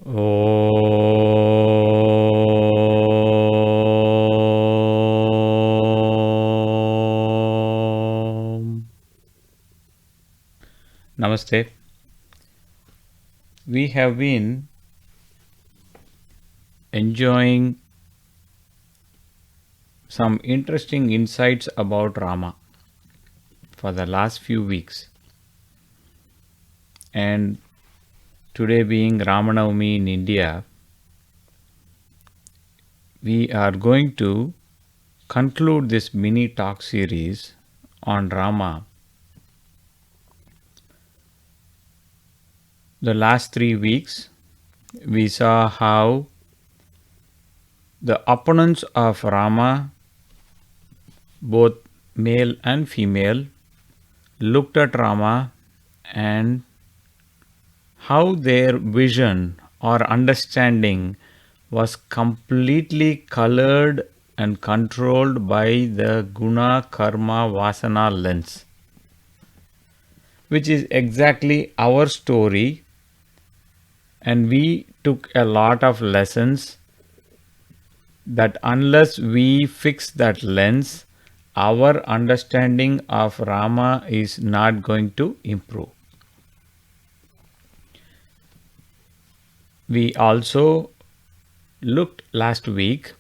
Om. Namaste. We have been enjoying some interesting insights about Rama for the last few weeks. And today, being Ramanavami in India, we are going to conclude this mini talk series on Rama. The last 3 weeks, we saw how the opponents of Rama, both male and female, looked at Rama and how their vision or understanding was completely colored and controlled by the guna, karma, vasana lens, which is exactly our story. And we took a lot of lessons that unless we fix that lens, our understanding of Rama is not going to improve. We also looked last week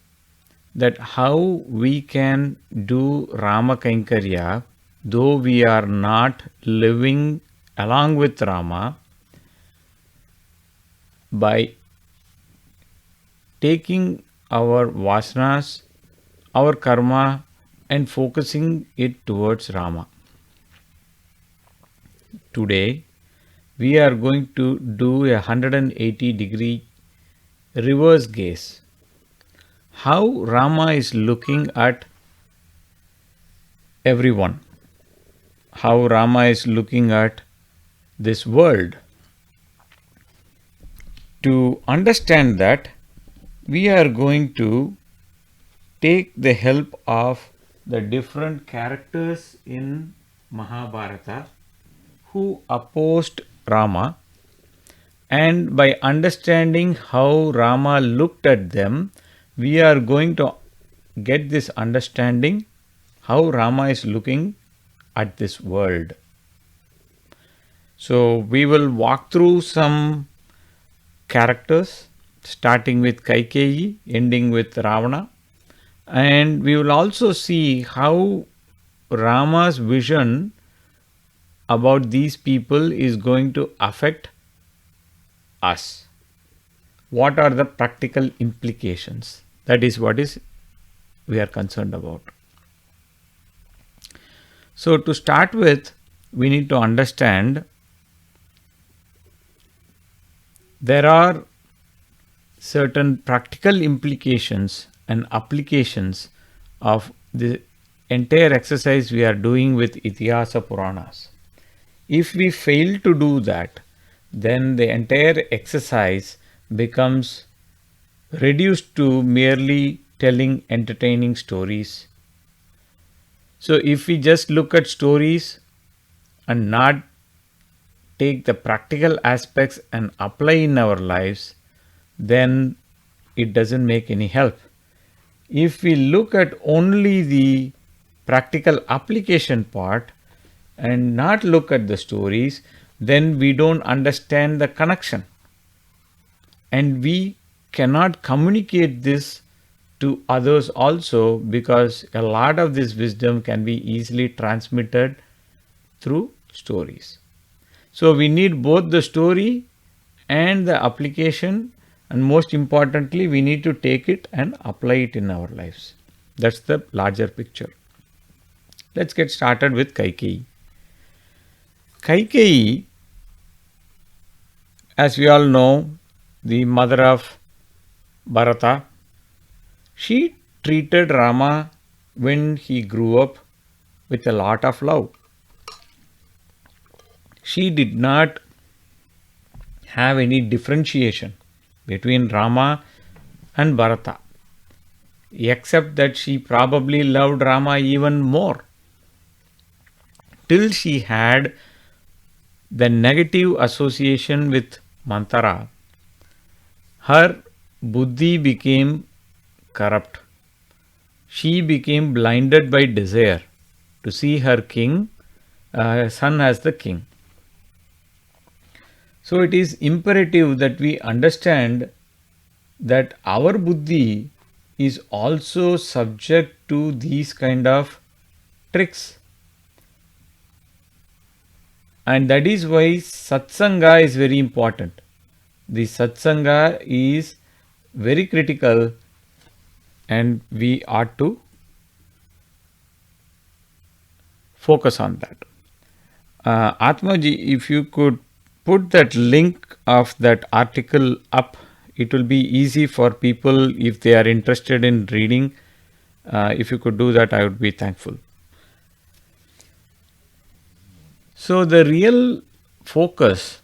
that how we can do Rama Kankarya though we are not living along with Rama by taking our vasanas, our karma, and focusing it towards Rama. Today, we are going to do a 180-degree reverse gaze. How Rama is looking at everyone. How Rama is looking at this world. To understand that, we are going to take the help of the different characters in Mahabharata who opposed Rama, and by understanding how Rama looked at them, we are going to get this understanding how Rama is looking at this world. So we will walk through some characters starting with Kaikeyi, ending with Ravana, and we will also see how Rama's vision about these people is going to affect us. What are the practical implications? That is what we are concerned about. So to start with, we need to understand there are certain practical implications and applications of the entire exercise we are doing with Itihasa Puranas. If we fail to do that, then the entire exercise becomes reduced to merely telling entertaining stories. So if we just look at stories and not take the practical aspects and apply in our lives, then it doesn't make any help. If we look at only the practical application part and not look at the stories, then we don't understand the connection. And we cannot communicate this to others also, because a lot of this wisdom can be easily transmitted through stories. So we need both the story and the application, and most importantly, we need to take it and apply it in our lives. That's the larger picture. Let's get started with Kaikeyi. Kaikeyi, as we all know, the mother of Bharata, she treated Rama when he grew up with a lot of love. She did not have any differentiation between Rama and Bharata, except that she probably loved Rama even more, till she had the negative association with Mantara, her buddhi became corrupt. She became blinded by desire to see her son as the king. So it is imperative that we understand that our buddhi is also subject to these kind of tricks. And that is why satsanga is very important. The satsanga is very critical and we ought to focus on that. Atmaji, if you could put that link of that article up, it will be easy for people if they are interested in reading. If you could do that, I would be thankful. So the real focus,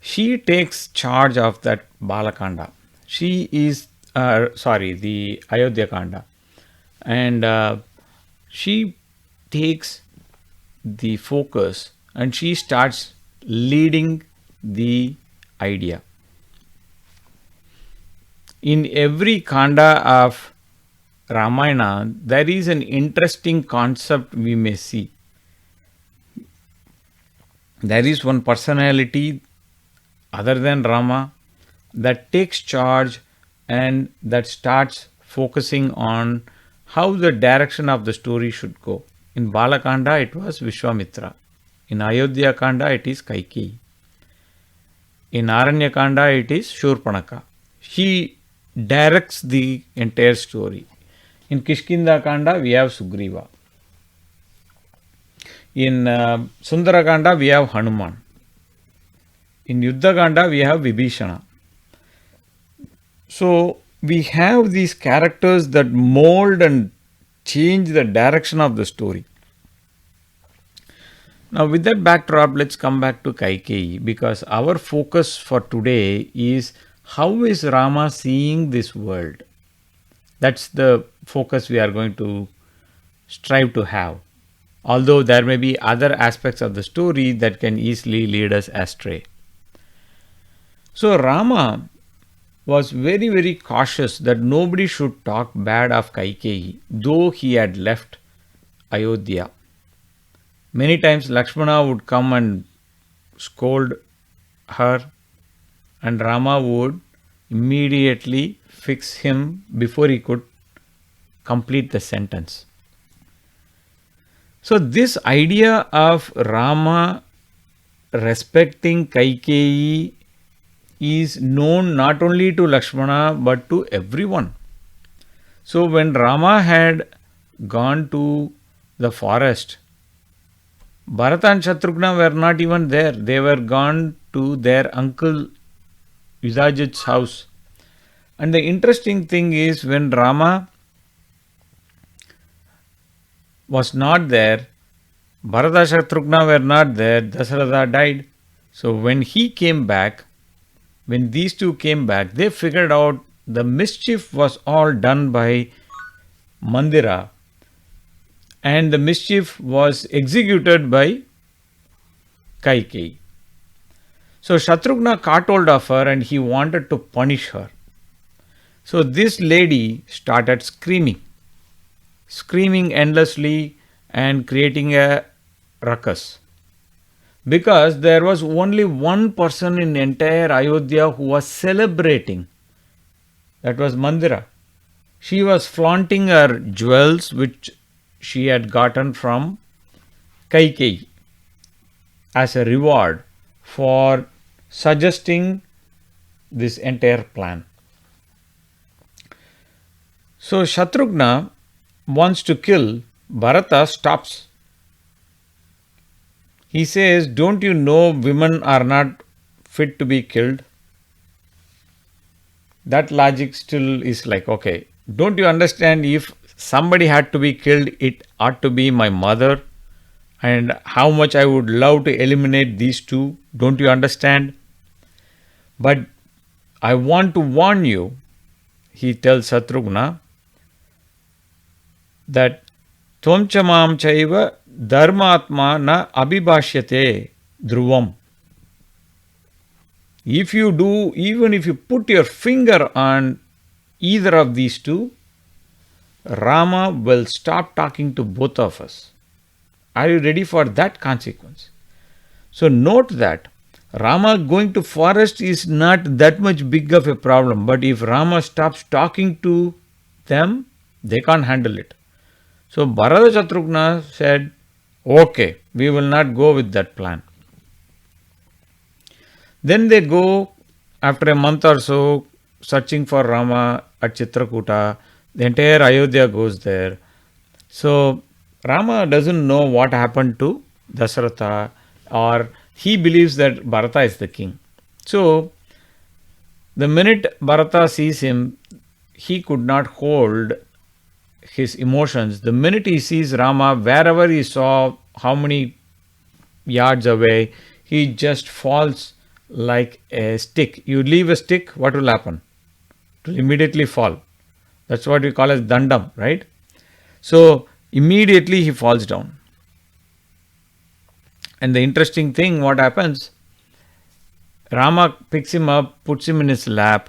she takes charge of that Balakanda. She is, the Ayodhya Kanda. And she takes the focus and she starts leading the idea. In every Kanda of Ramayana, there is an interesting concept we may see. There is one personality other than Rama that takes charge and that starts focusing on how the direction of the story should go. In Balakanda, it was Vishwamitra. In Ayodhya Kanda, it is Kaikeyi. In Aranya Kanda, it is Shurpanaka. She directs the entire story. In Kishkinda Kanda, we have Sugriva. In Sundara Kanda, we have Hanuman. In Yuddha Kanda, we have Vibhishna. So, we have these characters that mold and change the direction of the story. Now, with that backdrop, let's come back to Kaikeyi, because our focus for today is how is Rama seeing this world? That's the focus we are going to strive to have. Although there may be other aspects of the story that can easily lead us astray. So Rama was very, very cautious that nobody should talk bad of Kaikeyi, though he had left Ayodhya. Many times Lakshmana would come and scold her, and Rama would immediately fix him before he could complete the sentence. So this idea of Rama respecting Kaikeyi is known not only to Lakshmana but to everyone. So when Rama had gone to the forest, Bharata and Shatrugna were not even there. They were gone to their uncle Indrajit's house. And the interesting thing is, when Rama was not there, Bharata Shatrugna were not there, Dasharatha died. So when he came back, when these two came back, they figured out the mischief was all done by Mandira, and the mischief was executed by Kaikeyi. So Shatrugna caught hold of her and he wanted to punish her. So this lady started screaming endlessly and creating a ruckus. Because there was only one person in entire Ayodhya who was celebrating. That was Mandira. She was flaunting her jewels which she had gotten from Kaikeyi as a reward for suggesting this entire plan. So Shatrugna wants to kill, Bharata stops. He says, don't you know women are not fit to be killed? That logic still is like, okay, don't you understand, if somebody had to be killed, it ought to be my mother, and how much I would love to eliminate these two. Don't you understand? But I want to warn you, he tells Shatrugna, that Tvamchamam chaiva dharmatma na abhibhashyate dhruvam. If you do, even if you put your finger on either of these two, Rama will stop talking to both of us. Are you ready for that consequence? So note that Rama going to forest is not that much big of a problem, but if Rama stops talking to them, they can't handle it. So Bharata Shatrughna said, okay, we will not go with that plan. Then they go after a month or so searching for Rama at Chitrakuta. The entire Ayodhya goes there. So Rama doesn't know what happened to Dasharatha, or he believes that Bharata is the king. So the minute Bharata sees him, he could not hold his emotions. The minute he sees Rama, wherever he saw, how many yards away, he just falls like a stick. You leave a stick, what will happen? It will immediately fall. That's what we call as dandam, right? So immediately he falls down. And the interesting thing, what happens? Rama picks him up, puts him in his lap,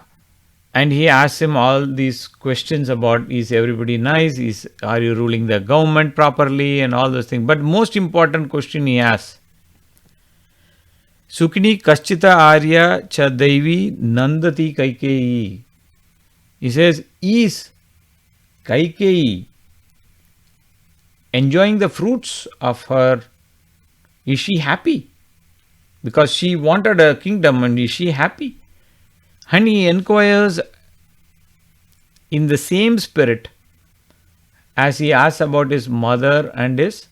and he asks him all these questions about, is everybody nice? Are you ruling the government properly? And all those things. But most important question he asks, Sukini kaschita arya cha devi nandati kaikeyi. He says, is Kaikeyi enjoying the fruits of her? Is she happy? Because she wanted a kingdom, and is she happy? And he inquires in the same spirit as he asks about his mother and his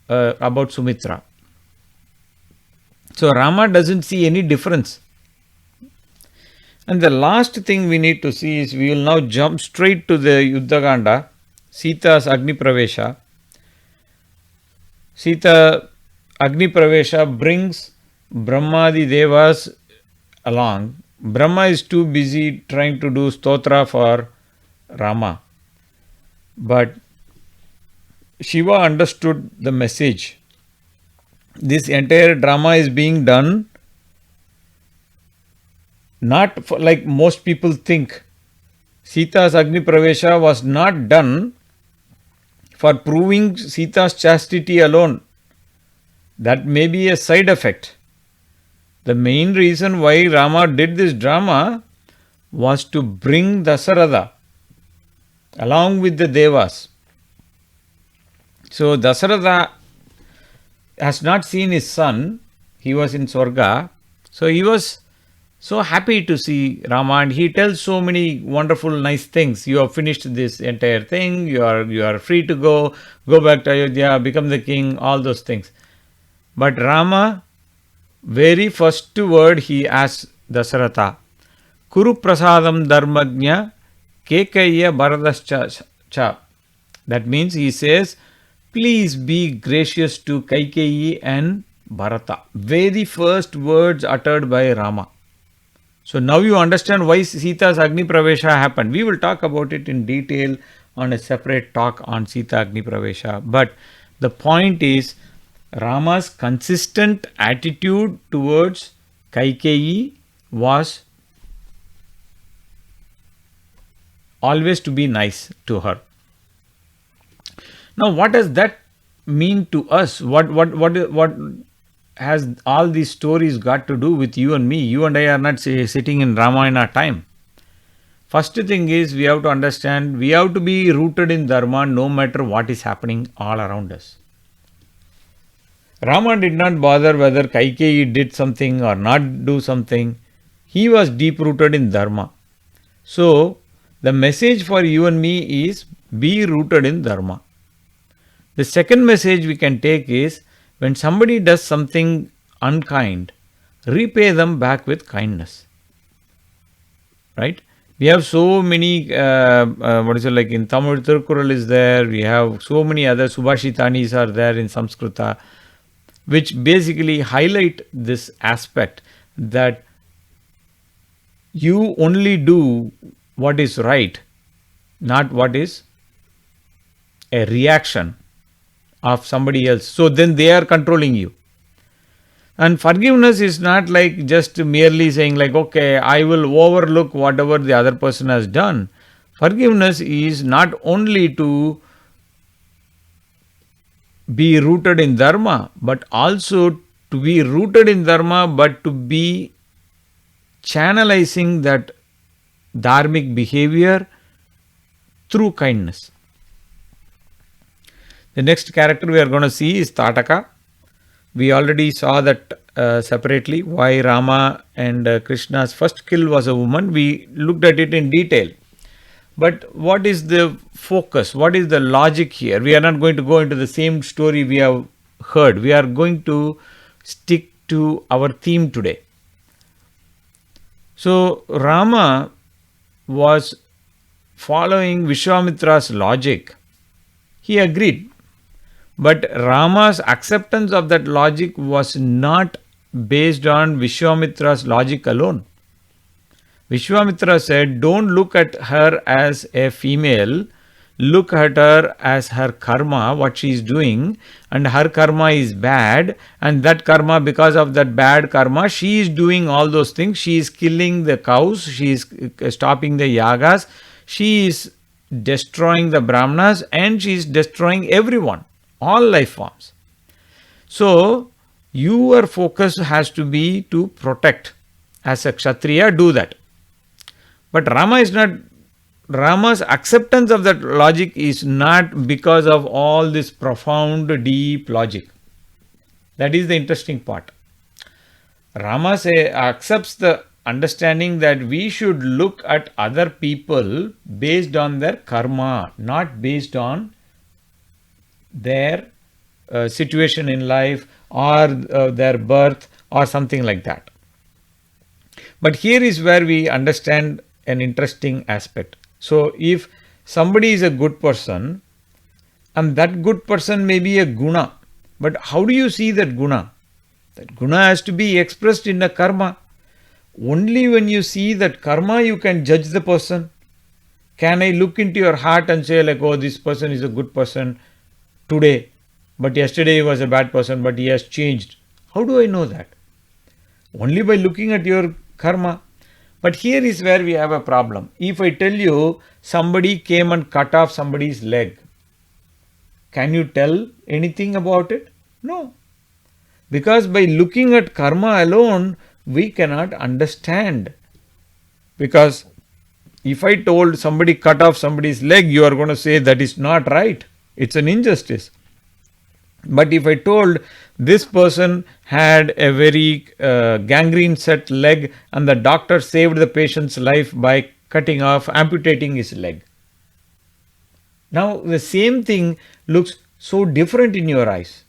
about Sumitra. So Rama doesn't see any difference. And the last thing we need to see is, we will now jump straight to the Yuddhakanda, Sita's Agni Pravesha. Sita Agni Pravesha brings Brahmadi Devas along. Brahma is too busy trying to do stotra for Rama. But Shiva understood the message. This entire drama is being done not for, like most people think. Sita's Agni Pravesha was not done for proving Sita's chastity alone. That may be a side effect. The main reason why Rama did this drama was to bring Dasharatha along with the Devas. So Dasharatha has not seen his son. He was in Swarga. So he was so happy to see Rama, and he tells so many wonderful, nice things. You have finished this entire thing. You are free to go back to Ayodhya, become the king, all those things. But Rama, very first word he asks Dasharatha, Kuru prasadam dharmagnya kekaya bharadascha cha. That means he says, please be gracious to Kaikeyi and Bharata. Very first words uttered by Rama. So now you understand why Sita's Agni Pravesha happened. We will talk about it in detail on a separate talk on Sita Agni Pravesha. But the point is, Rama's consistent attitude towards Kaikeyi was always to be nice to her. Now, what does that mean to us? What has all these stories got to do with you and me? You and I are not sitting in Ramayana time. First thing is, we have to understand, we have to be rooted in Dharma no matter what is happening all around us. Rama did not bother whether Kaikeyi did something or not do something. He was deep rooted in Dharma. So, the message for you and me is, be rooted in Dharma. The second message we can take is, when somebody does something unkind, repay them back with kindness. Right? We have so many, like in Tamil, Tirukkural is there, we have so many other Subhashitanis are there in Samskrita, which basically highlight this aspect that you only do what is right, not what is a reaction of somebody else. So then they are controlling you. And forgiveness is not like just merely saying like, okay, I will overlook whatever the other person has done. Forgiveness is not only to be rooted in Dharma, but also to be rooted in Dharma, but to be channelizing that dharmic behavior through kindness. The next character we are going to see is Tataka. We already saw that separately, why Rama and Krishna's first kill was a woman. We looked at it in detail. But what is the focus? What is the logic here? We are not going to go into the same story we have heard. We are going to stick to our theme today. So, Rama was following Vishwamitra's logic. He agreed. But Rama's acceptance of that logic was not based on Vishwamitra's logic alone. Vishwamitra said, don't look at her as a female, look at her as her karma, what she is doing, and her karma is bad, and that karma, because of that bad karma, she is doing all those things. She is killing the cows, she is stopping the yagas, she is destroying the brahmanas, and she is destroying everyone, all life forms. So, your focus has to be to protect. As a Kshatriya, do that. But Rama is not, Rama's acceptance of that logic is not because of all this profound, deep logic. That is the interesting part. Rama accepts the understanding that we should look at other people based on their karma, not based on their situation in life or their birth or something like that. But here is where we understand an interesting aspect. So, if somebody is a good person, and that good person may be a guna, but how do you see that guna? That guna has to be expressed in a karma. Only when you see that karma, you can judge the person. Can I look into your heart and say like, oh, this person is a good person today, but yesterday he was a bad person, but he has changed. How do I know that? Only by looking at your karma. But here is where we have a problem. If I tell you somebody came and cut off somebody's leg, can you tell anything about it? No. Because by looking at karma alone, we cannot understand. Because if I told somebody cut off somebody's leg, you are going to say that is not right. It's an injustice. But if I told this person had a very gangrene set leg and the doctor saved the patient's life by amputating his leg. Now the same thing looks so different in your eyes.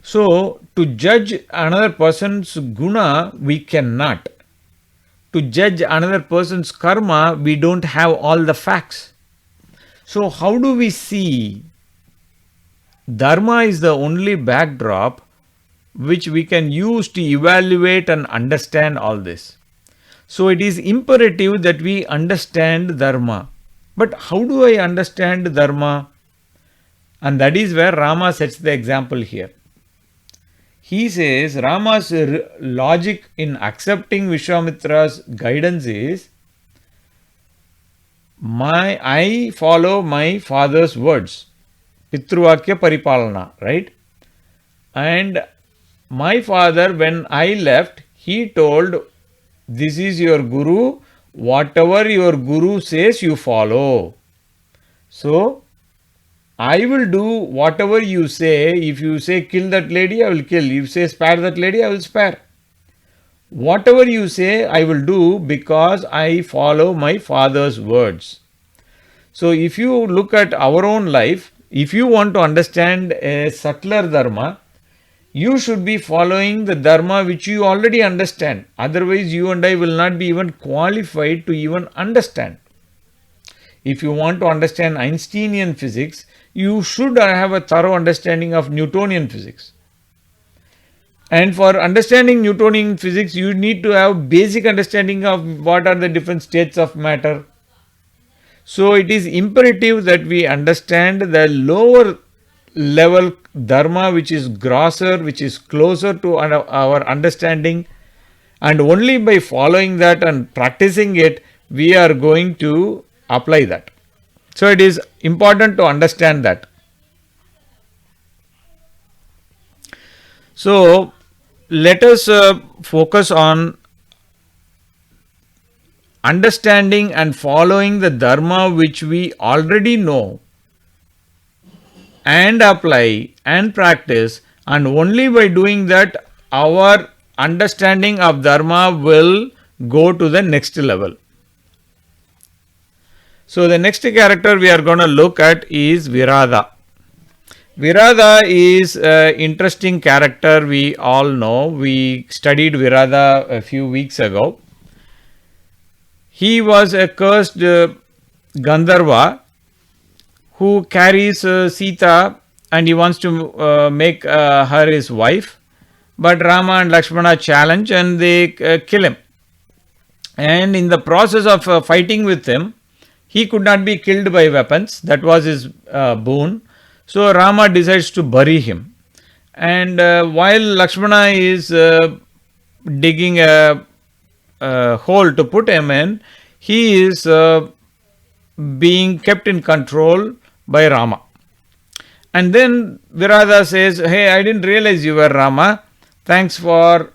So to judge another person's guna, we cannot. To judge another person's karma, we don't have all the facts. So how do we see? Dharma is the only backdrop which we can use to evaluate and understand all this. So it is imperative that we understand Dharma. But how do I understand Dharma? And that is where Rama sets the example here. He says Rama's logic in accepting Vishwamitra's guidance is, I follow my father's words. Pitruvakya Paripalana, right? And my father, when I left, he told, this is your guru, whatever your guru says, you follow. So, I will do whatever you say. If you say kill that lady, I will kill. If you say spare that lady, I will spare. Whatever you say, I will do because I follow my father's words. So, if you look at our own life, if you want to understand a subtler dharma, you should be following the dharma which you already understand. Otherwise, you and I will not be even qualified to even understand. If you want to understand Einsteinian physics, you should have a thorough understanding of Newtonian physics. And for understanding Newtonian physics, you need to have basic understanding of what are the different states of matter. So it is imperative that we understand the lower level Dharma which is grosser, which is closer to our understanding, and only by following that and practicing it, we are going to apply that. So it is important to understand that. So let us focus on understanding and following the Dharma which we already know and apply and practice, and only by doing that our understanding of Dharma will go to the next level. So the next character we are going to look at is Viradha. Viradha is an interesting character we all know. We studied Viradha a few weeks ago. He was a cursed Gandharva who carries Sita, and he wants to make her his wife. But Rama and Lakshmana challenge and they kill him. And in the process of fighting with him, he could not be killed by weapons. That was his boon. So Rama decides to bury him. And while Lakshmana is digging a hole to put him in, he is being kept in control by Rama. And then Viradha says, "Hey, I didn't realize you were Rama. Thanks for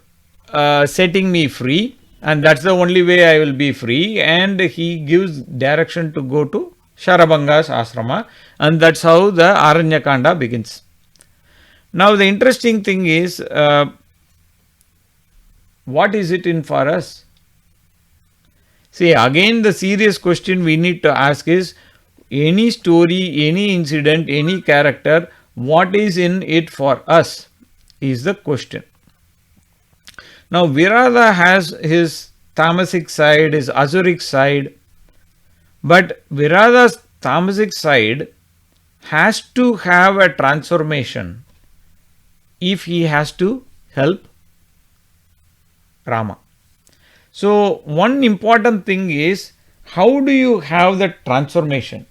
setting me free. And that's the only way I will be free." And he gives direction to go to Sharabanga's ashrama. And that's how the Aranyakanda begins. Now the interesting thing is, what is it in for us? See, again the serious question we need to ask is, any story, any incident, any character, what is in it for us is the question. Now Viradha has his tamasic side, his asuric side, but Viradha's tamasic side has to have a transformation if he has to help Rama. So one important thing is, how do you have that transformation?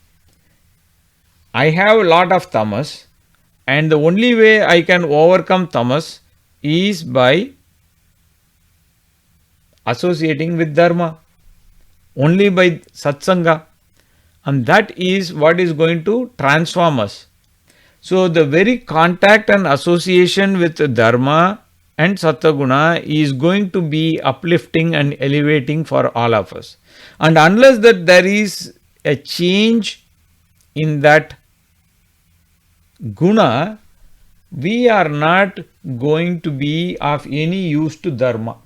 I have a lot of tamas, and the only way I can overcome tamas is by associating with Dharma, only by satsanga, and that is what is going to transform us. So the very contact and association with Dharma and Sattaguna is going to be uplifting and elevating for all of us. And unless that there is a change in that guna, we are not going to be of any use to Dharma.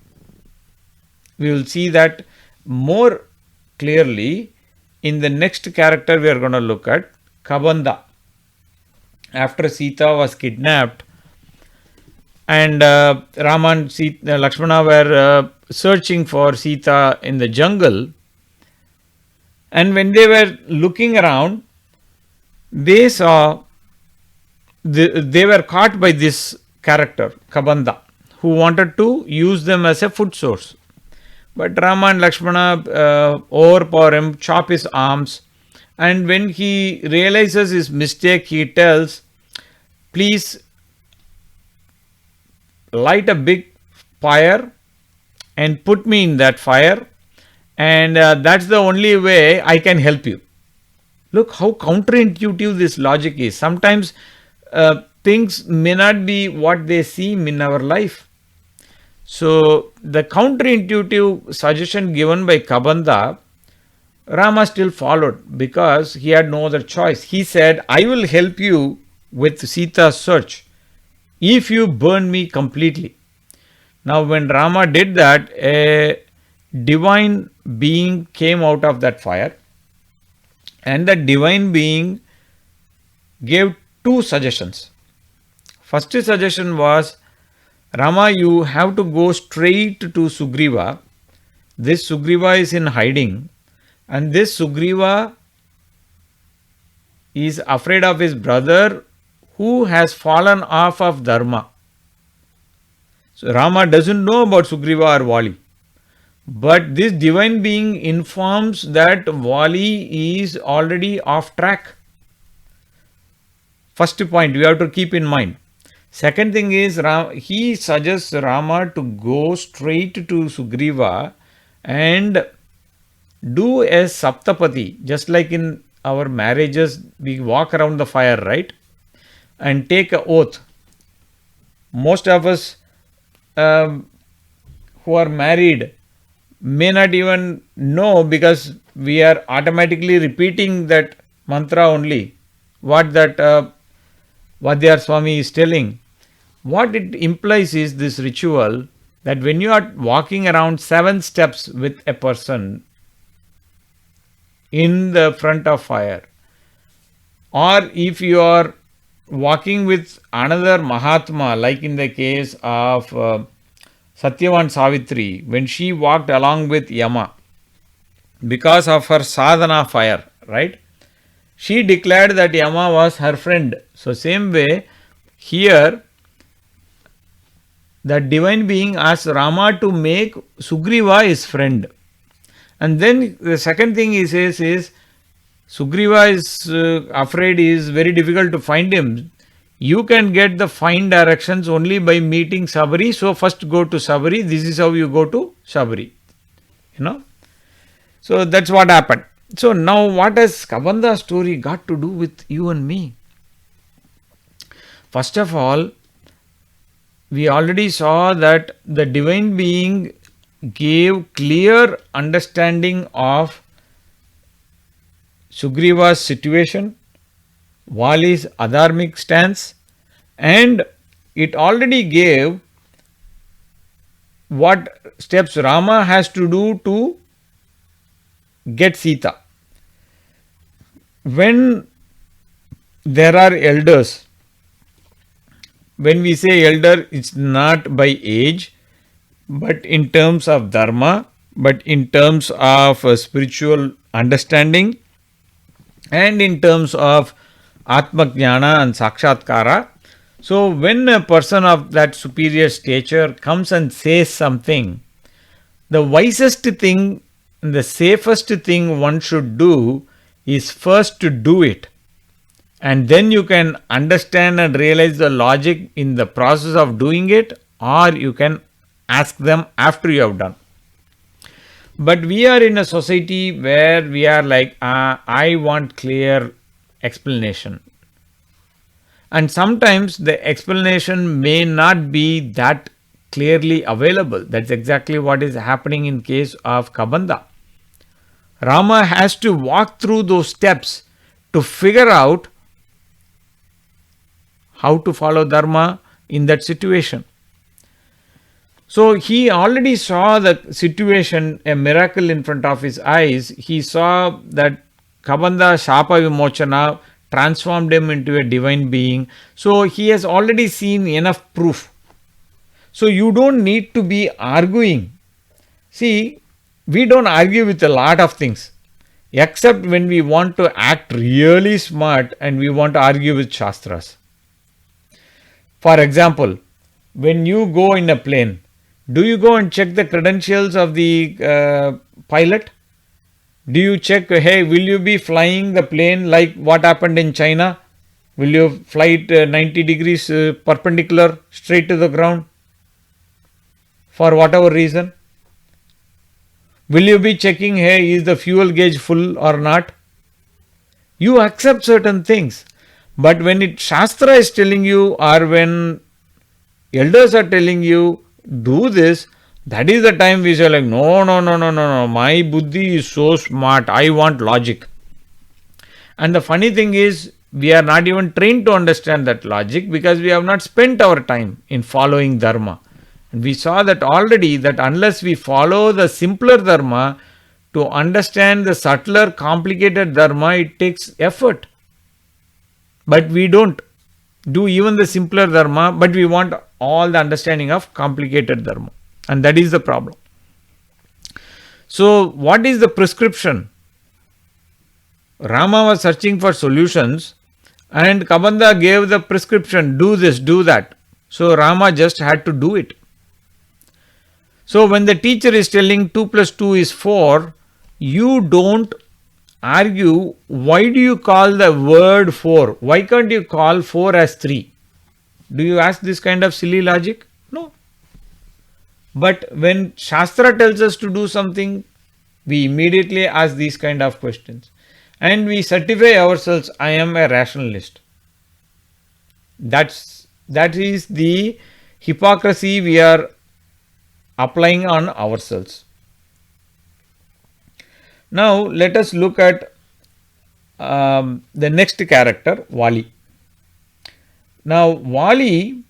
We will see that more clearly in the next character we are going to look at, Kabanda. After Sita was kidnapped and Rama and Lakshmana were searching for Sita in the jungle, and when they were looking around, they saw they were caught by this character, Kabanda, who wanted to use them as a food source. But Rama and Lakshmana overpower him, chop his arms, and when he realizes his mistake, he tells, "Please light a big fire and put me in that fire, and that's the only way I can help you." Look how counterintuitive this logic is. Sometimes things may not be what they seem in our life. So the counterintuitive suggestion given by Kabanda, Rama still followed because he had no other choice. He said, "I will help you with Sita's search if you burn me completely." Now when Rama did that, a divine being came out of that fire, and that divine being gave two suggestions. First suggestion was, "Rama, you have to go straight to Sugriva. This Sugriva is in hiding, and this Sugriva is afraid of his brother who has fallen off of Dharma." So Rama doesn't know about Sugriva or Wali, but this divine being informs that Wali is already off track. First point we have to keep in mind. Second thing is, he suggests Rama to go straight to Sugriva and do a saptapati, just like in our marriages, we walk around the fire, right? And take an oath. Most of us who are married may not even know, because we are automatically repeating that mantra only, what that Vadyar Swami is telling. What it implies is this ritual, that when you are walking around 7 steps with a person in the front of fire, or if you are walking with another Mahatma, like in the case of Satyavan Savitri, when she walked along with Yama because of her sadhana fire, right? She declared that Yama was her friend. So same way here, the divine being asked Rama to make Sugriva his friend. And then the second thing he says is, Sugriva is afraid, he is very difficult to find him. You can get the fine directions only by meeting Sabari. So first go to Sabari. This is how you go to Sabari. So that's what happened. So now what has Kabanda story got to do with you and me? First of all, we already saw that the divine being gave clear understanding of Sugriva's situation, Wali's adharmic stance, and it already gave what steps Rama has to do to get Sita. When there are elders, when we say elder, it's not by age, but in terms of dharma, but in terms of spiritual understanding, and in terms of Atma Jnana and Sakshatkara. So when a person of that superior stature comes and says something, the wisest thing, the safest thing one should do is first to do it. And then you can understand and realize the logic in the process of doing it, or you can ask them after you have done. But we are in a society where we are like, I want clear explanation. And sometimes the explanation may not be that clearly available. That's exactly what is happening in case of Kabanda. Rama has to walk through those steps to figure out how to follow Dharma in that situation. So he already saw the situation, a miracle in front of his eyes. He saw that Kabanda Shapa Vimochana transformed him into a divine being. So he has already seen enough proof. So you don't need to be arguing. See, we don't argue with a lot of things, except when we want to act really smart and we want to argue with Shastras. For example, when you go in a plane, do you go and check the credentials of the pilot? Do you check, hey, will you be flying the plane like what happened in China? Will you fly it 90 degrees perpendicular straight to the ground? For whatever reason. Will you be checking, hey, is the fuel gauge full or not? You accept certain things. But when Shastra is telling you, or when elders are telling you, do this, that is the time we say like, no, my buddhi is so smart, I want logic. And the funny thing is, we are not even trained to understand that logic because we have not spent our time in following Dharma. And we saw that already, that unless we follow the simpler Dharma, to understand the subtler, complicated Dharma, it takes effort. But we don't do even the simpler Dharma, but we want all the understanding of complicated Dharma. And that is the problem. So what is the prescription? Rama was searching for solutions and Kabanda gave the prescription, do this, do that. So Rama just had to do it. So when the teacher is telling 2 plus 2 is 4, you don't argue, why do you call the word 4? Why can't you call 4 as 3? Do you ask this kind of silly logic? No. But when Shastra tells us to do something, we immediately ask these kind of questions. And we certify ourselves, I am a rationalist. That is the hypocrisy we are applying on ourselves. Now let us look at the next character, Wali. Now Wali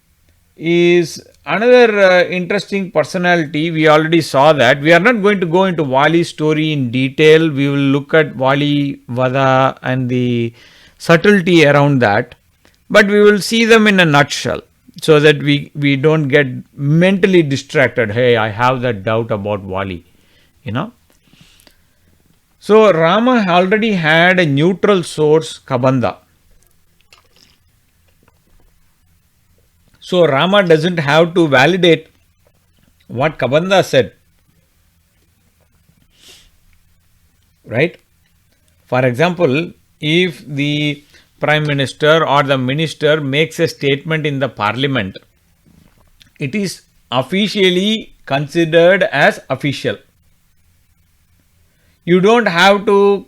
is another interesting personality. We already saw that. We are not going to go into Wali's story in detail. We will look at Wali, Vada and the subtlety around that. But we will see them in a nutshell so that we don't get mentally distracted. Hey, I have that doubt about Wali, So Rama already had a neutral source, Kabanda. So Rama doesn't have to validate what Kabanda said. Right? For example, if the Prime Minister or the Minister makes a statement in the Parliament, it is officially considered as official. You don't have to,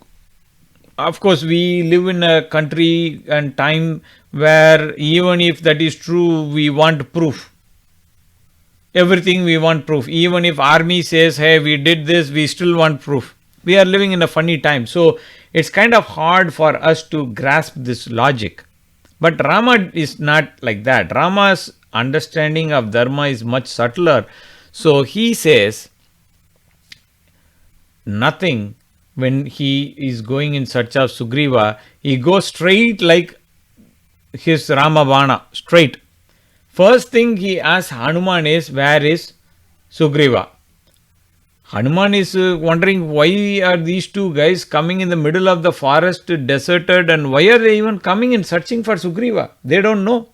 of course, we live in a country and time where even if that is true, we want proof. Everything we want proof. Even if army says, hey, we did this, we still want proof. We are living in a funny time. So it's kind of hard for us to grasp this logic. But Rama is not like that. Rama's understanding of Dharma is much subtler. So he says nothing when he is going in search of Sugriva. He goes straight like his Ramabana, straight. First thing he asks Hanuman is, where is Sugriva? Hanuman is wondering, why are these two guys coming in the middle of the forest, deserted, and why are they even coming and searching for Sugriva? They don't know.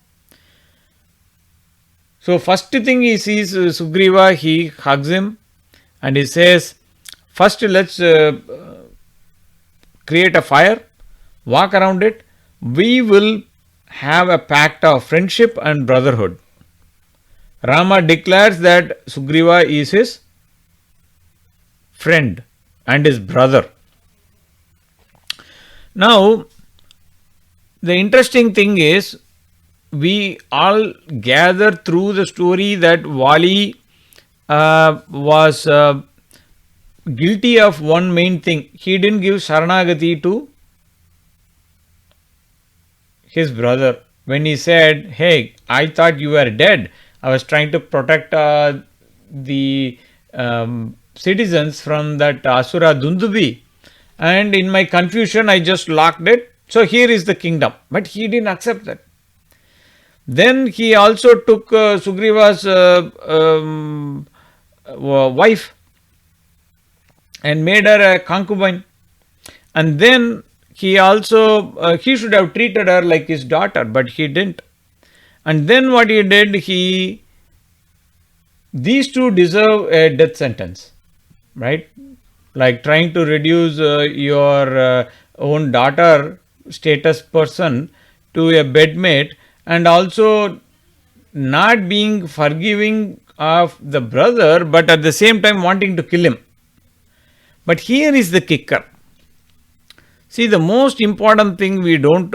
So first thing he sees Sugriva, he hugs him and he says, first let's create a fire, walk around it. We will have a pact of friendship and brotherhood. Rama declares that Sugriva is his friend and his brother. Now, the interesting thing is, we all gather through the story that Wali was guilty of one main thing. He didn't give Saranagati to his brother. When he said, hey, I thought you were dead. I was trying to protect the citizens from that Asura Dundubi. And in my confusion, I just locked it. So here is the kingdom. But he didn't accept that. Then he also took Sugriva's wife and made her a concubine. And then he also, he should have treated her like his daughter, but he didn't. And then what he did, these two deserve a death sentence, right? Like trying to reduce your own daughter status person to a bedmate, and also not being forgiving of the brother, but at the same time wanting to kill him. But here is the kicker. See, the most important thing we don't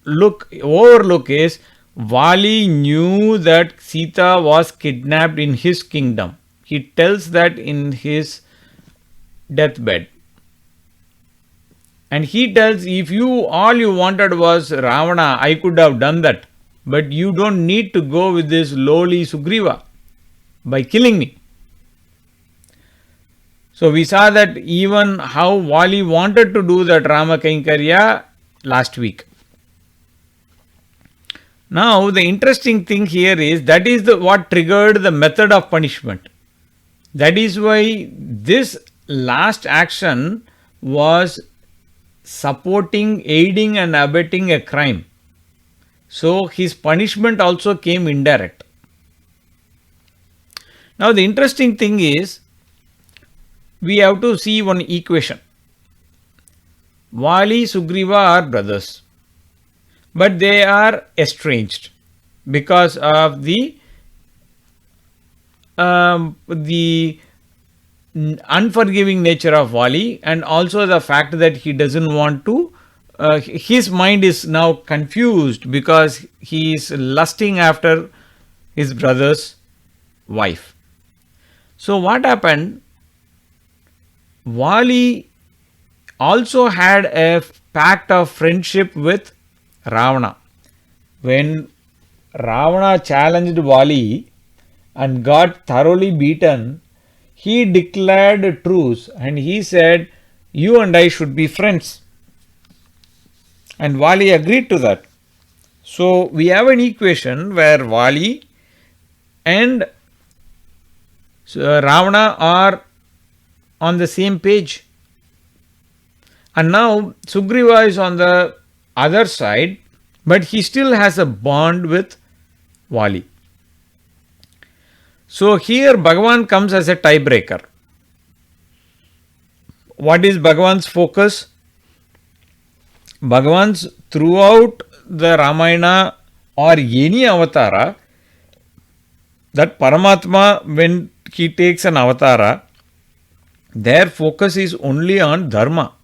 overlook is Wali knew that Sita was kidnapped in his kingdom. He tells that in his deathbed. And he tells, if all you wanted was Ravana, I could have done that. But you don't need to go with this lowly Sugriva by killing me. So we saw that even how Wali wanted to do that Rama Kainkarya last week. Now the interesting thing here is, that is what triggered the method of punishment. That is why this last action was supporting, aiding and abetting a crime. So his punishment also came indirect. Now the interesting thing is, we have to see one equation. Vali, Sugriva are brothers, but they are estranged because of the unforgiving nature of Wali, and also the fact that he doesn't want to. His mind is now confused because he is lusting after his brother's wife. So, what happened? Wali also had a pact of friendship with Ravana. When Ravana challenged Wali and got thoroughly beaten, he declared truce and he said, "You and I should be friends." And Wali agreed to that. So we have an equation where Wali and Ravana are on the same page. And now Sugriva is on the other side, but he still has a bond with Wali. So here Bhagavan comes as a tiebreaker. What is Bhagavan's focus? Bhagavan's throughout the Ramayana or any avatara, that Paramatma, when he takes an avatara, their focus is only on Dharma.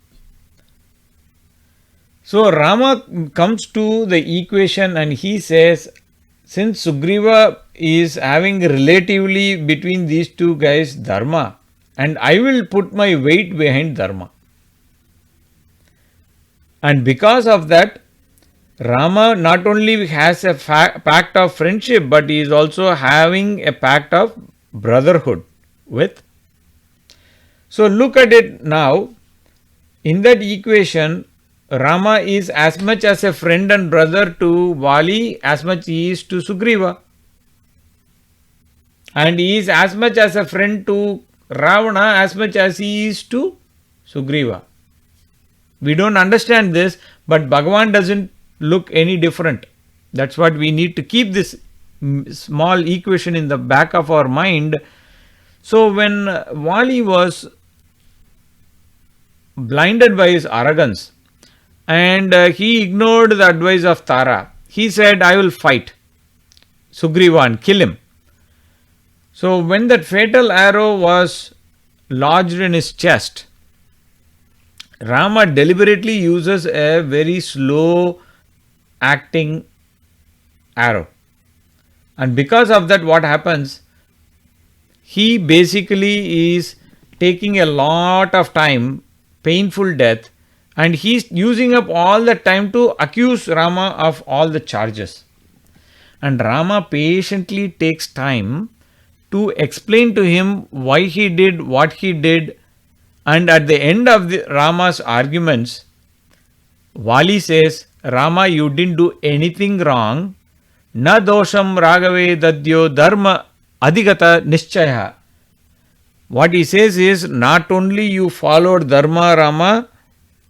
So Rama comes to the equation and he says, since Sugriva is having relatively between these two guys Dharma, and I will put my weight behind Dharma. And because of that, Rama not only has a pact of friendship, but he is also having a pact of brotherhood with. So look at it now. In that equation, Rama is as much as a friend and brother to Wali as much he is to Sugriva. And he is as much as a friend to Ravana as much as he is to Sugriva. We don't understand this, but Bhagavan doesn't look any different. That's what we need to keep this small equation in the back of our mind. So when Wali was blinded by his arrogance and he ignored the advice of Tara, he said, I will fight Sugriva and kill him. So when that fatal arrow was lodged in his chest, Rama deliberately uses a very slow acting arrow. And because of that, what happens? He basically is taking a lot of time, painful death, and he's using up all the time to accuse Rama of all the charges. And Rama patiently takes time to explain to him why he did what he did. And at the end of Rama's arguments, Wali says, Rama, you didn't do anything wrong. Na dosham ragave dadyo dharma adhigata nischaya. What he says is, not only you followed Dharma, Rama,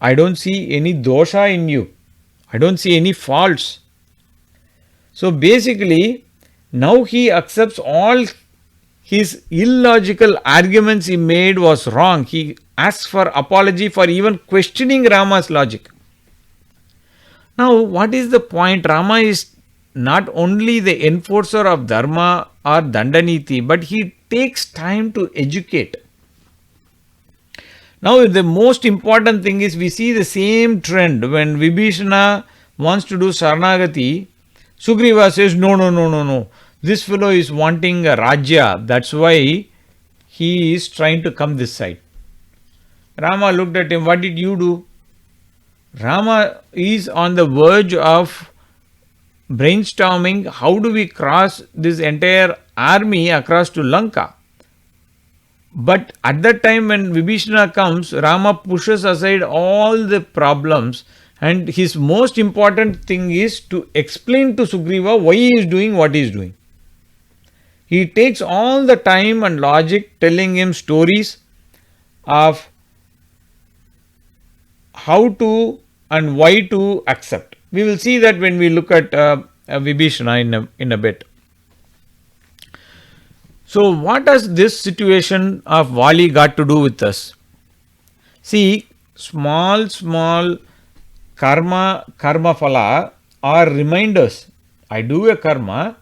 I don't see any dosha in you. I don't see any faults. So basically, now he accepts all his illogical arguments he made was wrong. He asks for apology for even questioning Rama's logic. Now, what is the point? Rama is not only the enforcer of Dharma or Dandaniti, but he takes time to educate. Now, the most important thing is we see the same trend when Vibhishna wants to do Saranagati. Sugriva says, no. This fellow is wanting a Rajya. That's why he is trying to come this side. Rama looked at him. What did you do? Rama is on the verge of brainstorming how do we cross this entire army across to Lanka. But at that time when Vibhishna comes, Rama pushes aside all the problems, and his most important thing is to explain to Sugriva why he is doing what he is doing. He takes all the time and logic telling him stories of how to and why to accept. We will see that when we look at Vibhishna in a bit. So what has this situation of Wali got to do with us? See, small karma phala are reminders. I do a karma,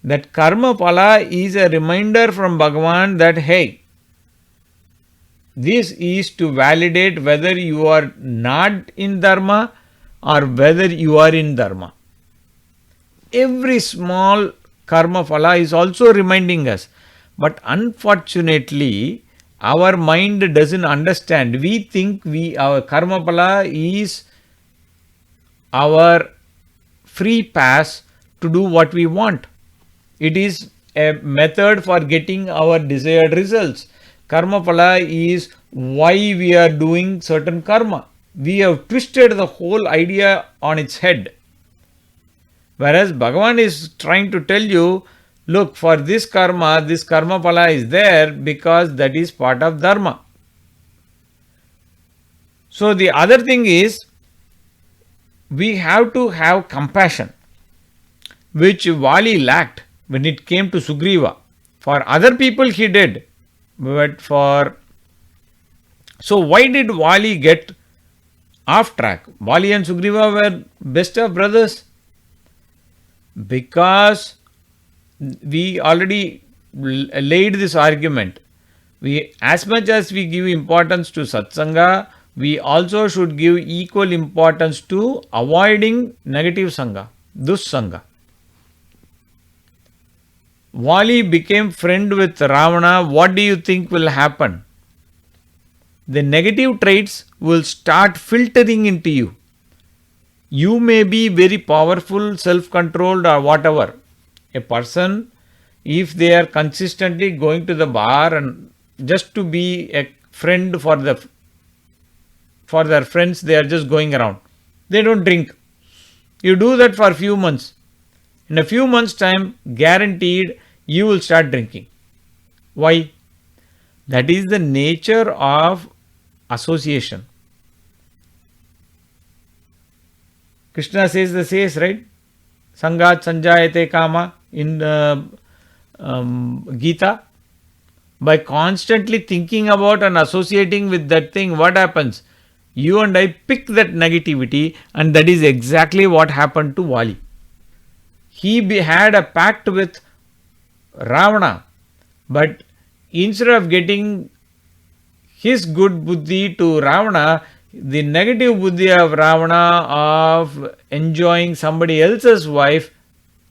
that karma phala is a reminder from Bhagavan that hey, this is to validate whether you are not in dharma or whether you are in dharma. Every small karma phala is also reminding us, but unfortunately our mind doesn't understand. We think our karma phala is our free pass to do what we want. It is a method for getting our desired results. Karma phala is why we are doing certain karma. We have twisted the whole idea on its head. Whereas Bhagavan is trying to tell you, look, for this karma phala is there because that is part of dharma. So the other thing is, we have to have compassion, which Wali lacked when it came to Sugriva. For other people he did, but so why did Wali get off track? Wali and Sugriva were best of brothers. Because we already laid this argument. As much as we give importance to satsanga, we also should give equal importance to avoiding negative sangha, dussanga. Wali became friend with Ravana. What do you think will happen? The negative traits will start filtering into you. You may be very powerful, self-controlled or whatever. A person, if they are consistently going to the bar and just to be a friend for their friends, they are just going around. They don't drink. You do that for a few months. In a few months' time, guaranteed, you will start drinking. Why? That is the nature of association. Krishna says the says, right? Sangat sanjayate kama in Gita. By constantly thinking about and associating with that thing, what happens? You and I pick that negativity, and that is exactly what happened to Wali. He had a pact with Ravana, but instead of getting his good buddhi to Ravana, the negative buddhi of Ravana of enjoying somebody else's wife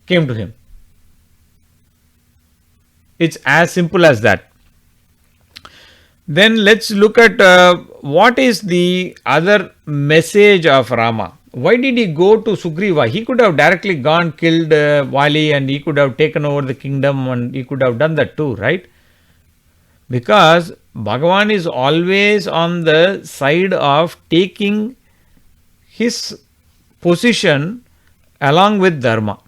came to him. It's as simple as that. Then let's look at what is the other message of Rama. Why did he go to Sugriva? He could have directly gone, killed Wali, and he could have taken over the kingdom, and he could have done that too, right? Because Bhagavan is always on the side of taking his position along with Dharma.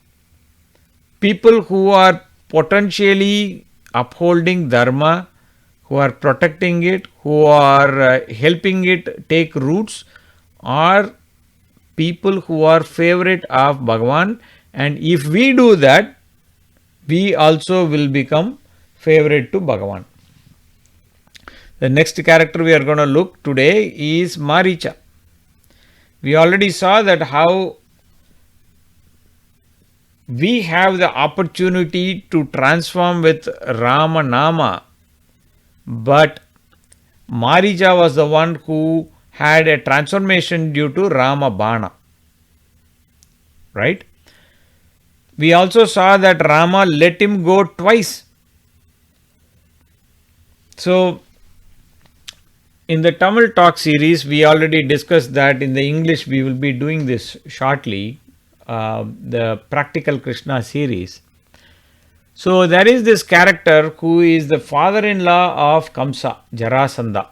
People who are potentially upholding Dharma, who are protecting it, who are helping it take roots, are people who are favorite of Bhagavan. And if we do that, we also will become favorite to Bhagavan. The next character we are going to look today is Maricha. We already saw that how we have the opportunity to transform with Rama Nama, but Maricha was the one who had a transformation due to Rama Bana. Right? We also saw that Rama let him go twice. So, in the Tamil Talk series, we already discussed that. In the English, we will be doing this shortly, the Practical Krishna series. So, there is this character who is the father-in-law of Kamsa, Jarasandha.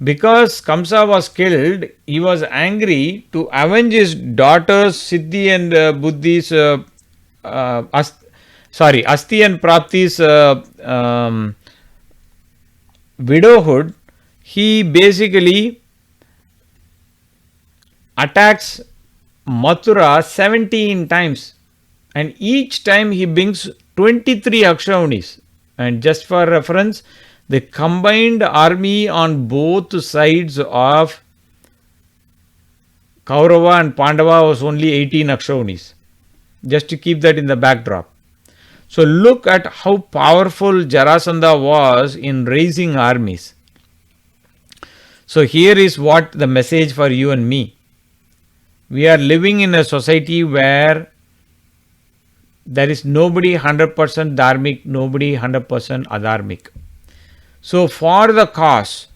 Because Kamsa was killed, he was angry to avenge his daughters Siddhi and Buddhi's, Asti and Prapti's widowhood. He basically attacks Mathura 17 times, and each time he brings 23 Akshavnis. And just for reference, The combined army on both sides of Kaurava and Pandava was only 18 Akshaunis. Just to keep that in the backdrop. So look at how powerful Jarasandha was in raising armies. So here is what the message for you and me. We are living in a society where there is nobody 100% dharmic, nobody 100% adharmic. So for the cause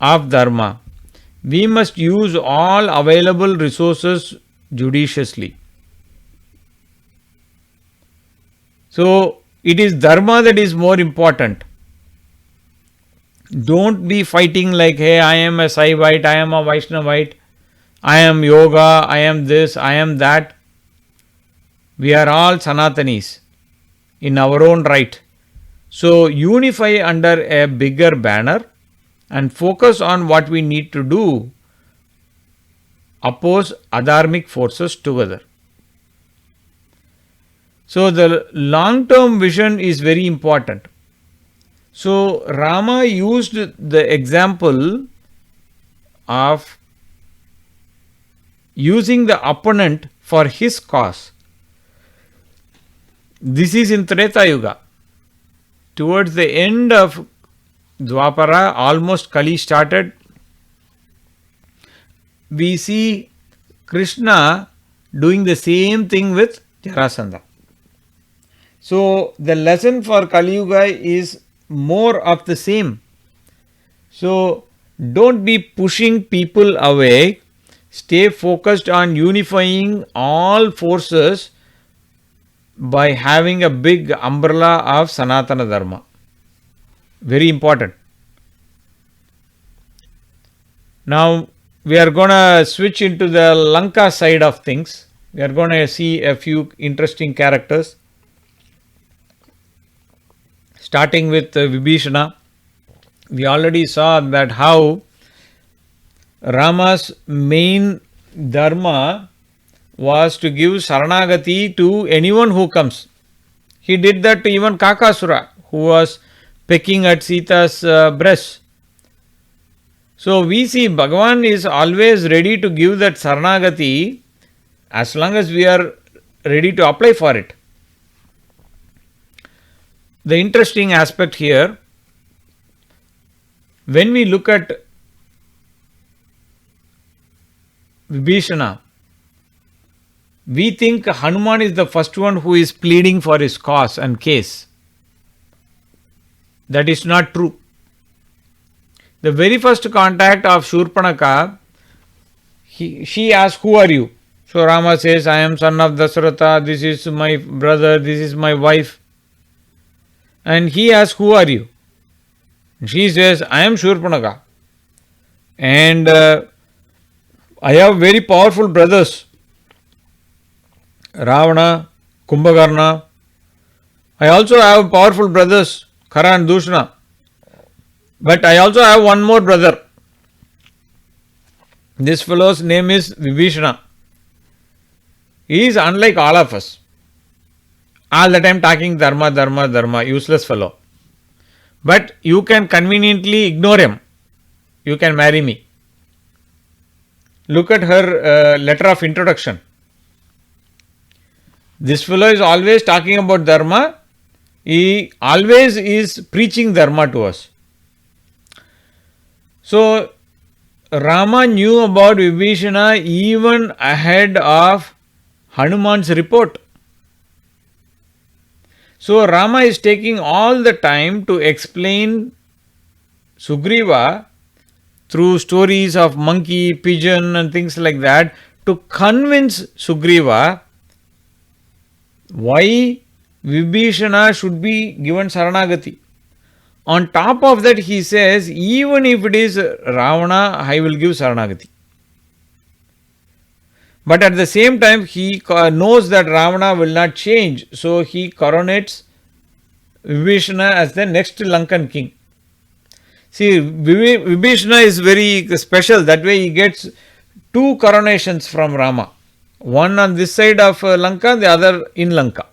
of Dharma, we must use all available resources judiciously. So it is Dharma that is more important. Don't be fighting like, hey, I am a Saivite, I am a Vaishnavite, I am yoga, I am this, I am that. We are all Sanatanis in our own right. So unify under a bigger banner and focus on what we need to do. Oppose adharmic forces together. So the long-term vision is very important. So Rama used the example of using the opponent for his cause. This is in Treta Yuga. Towards the end of Dwapara, almost Kali started, we see Krishna doing the same thing with Jarasandha. So the lesson for Kali Yuga is more of the same. So don't be pushing people away. Stay focused on unifying all forces by having a big umbrella of Sanatana Dharma. Very important. Now we are going to switch into the Lanka side of things. We are going to see a few interesting characters. Starting with Vibhishna. We already saw that how Rama's main dharma was to give Saranagati to anyone who comes. He did that to even Kakasura, who was pecking at Sita's breast. So we see Bhagavan is always ready to give that Saranagati as long as we are ready to apply for it. The interesting aspect here, when we look at Vibhishna, we think Hanuman is the first one who is pleading for his cause and case. That is not true. The very first contact of Shurpanaka, she asks, who are you? So Rama says, I am son of Dasharatha, this is my brother, this is my wife. And he asks, who are you? She says, I am Shurpanaka. And I have very powerful brothers. Ravana, Kumbhakarna. I also have powerful brothers, Khara and Dushna. But I also have one more brother. This fellow's name is Vibhishna. He is unlike all of us. All the time talking dharma, dharma, dharma, useless fellow. But you can conveniently ignore him. You can marry me. Look at her letter of introduction. This fellow is always talking about dharma. He always is preaching dharma to us. So Rama knew about Vibhishana even ahead of Hanuman's report. So Rama is taking all the time to explain Sugriva through stories of monkey, pigeon and things like that to convince Sugriva why Vibhishana should be given Saranagati. On top of that, he says, even if it is Ravana, I will give Saranagati. But at the same time, he knows that Ravana will not change. So he coronates Vibhishana as the next Lankan king. See, Vibhishana is very special. That way he gets two coronations from Rama. One on this side of Lanka, the other in Lanka.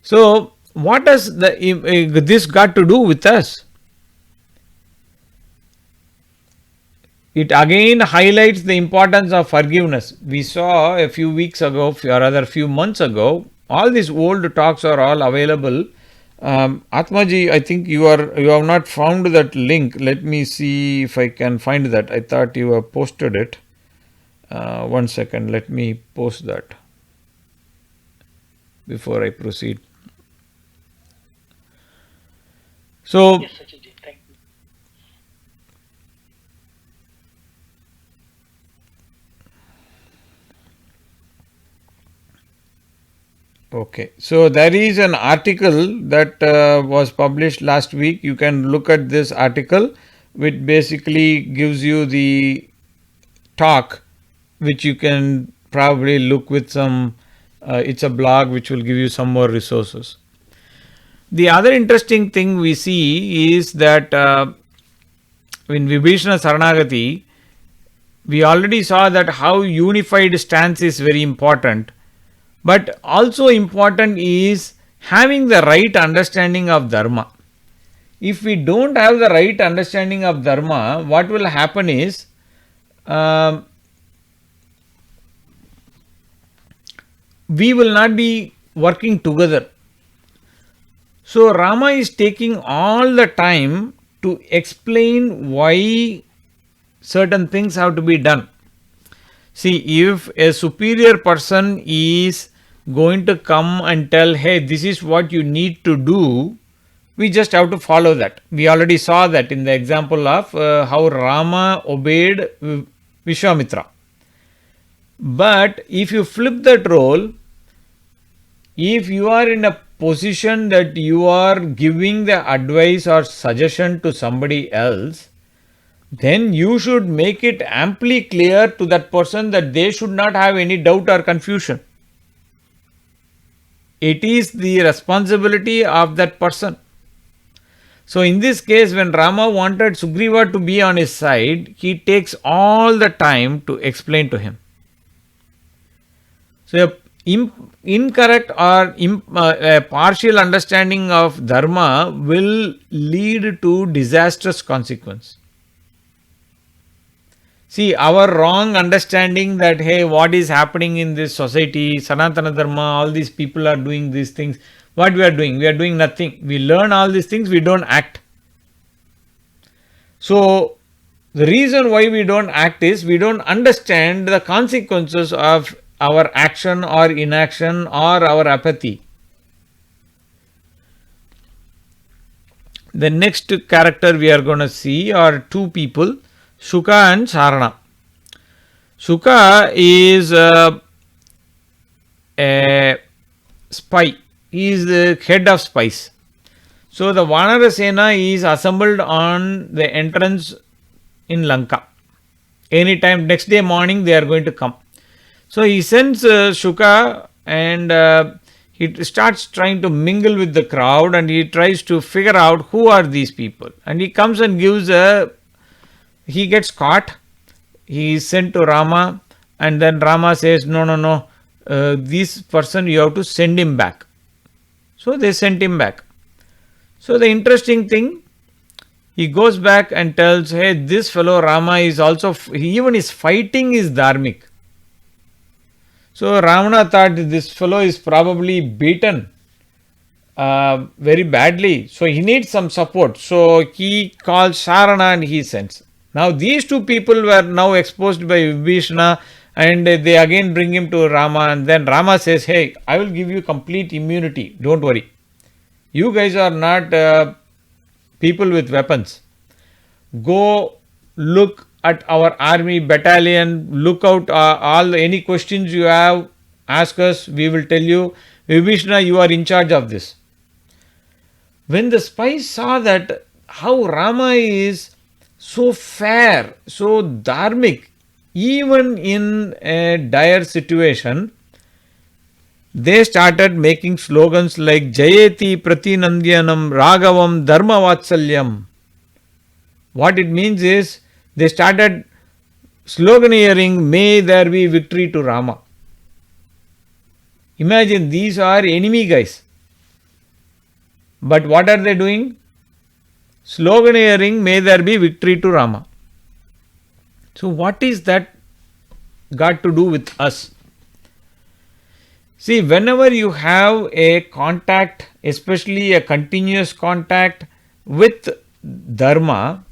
So what does this got to do with us? It again highlights the importance of forgiveness. We saw a few weeks ago, or rather a few months ago, all these old talks are all available. Atmaji, I think you have not found that link. Let me see if I can find that. I thought you have posted it. 1 second, let me post that before I proceed. So, yes, Sajid, thank you. okay, so there is an article that was published last week. You can look at this article, which basically gives you the talk, which you can probably look with some. It's a blog which will give you some more resources. The other interesting thing we see is that in Vibhishna Saranagati, we already saw that how unified stance is very important. But also important is having the right understanding of Dharma. If we don't have the right understanding of Dharma, what will happen is we will not be working together. So Rama is taking all the time to explain why certain things have to be done. See, if a superior person is going to come and tell, hey, this is what you need to do, we just have to follow that. We already saw that in the example of how Rama obeyed Vishwamitra. But if you flip that role, if you are in a position that you are giving the advice or suggestion to somebody else, then you should make it amply clear to that person that they should not have any doubt or confusion. It is the responsibility of that person. So in this case, when Rama wanted Sugriva to be on his side, he takes all the time to explain to him. So incorrect or a partial understanding of Dharma will lead to disastrous consequence. See, our wrong understanding that, hey, what is happening in this society, Sanatana Dharma, all these people are doing these things. What we are doing? We are doing nothing. We learn all these things, we don't act. So, the reason why we don't act is we don't understand the consequences of our action or inaction or our apathy. The next character we are going to see are two people, Shuka and Charana. Shuka is a spy. He is the head of spies. So the Vanara Sena is assembled on the entrance in Lanka. Anytime, next day morning they are going to come. So he sends Shuka and he starts trying to mingle with the crowd and he tries to figure out who are these people. And he comes and gives he gets caught. He is sent to Rama and then Rama says, no, this person you have to send him back. So they sent him back. So the interesting thing, he goes back and tells, hey, this fellow Rama is also, even his fighting is dharmic. So Ravana thought this fellow is probably beaten very badly. So he needs some support. So he calls Sarana and he sends. Now these two people were now exposed by Vibhishna and they again bring him to Rama and then Rama says, hey, I will give you complete immunity. Don't worry. You guys are not people with weapons. Go look at our army battalion, look out any questions you have, ask us, we will tell you. Vibhishna, you are in charge of this. When the spies saw that how Rama is so fair, so dharmic, even in a dire situation, they started making slogans like Jayeti Pratinandyanam Raghavam Dharma Vatsalyam. What it means is they started sloganeering, may there be victory to Rama. Imagine these are enemy guys. But what are they doing? Sloganeering, may there be victory to Rama. So what is that got to do with us? See, whenever you have a contact, especially a continuous contact with Dharma,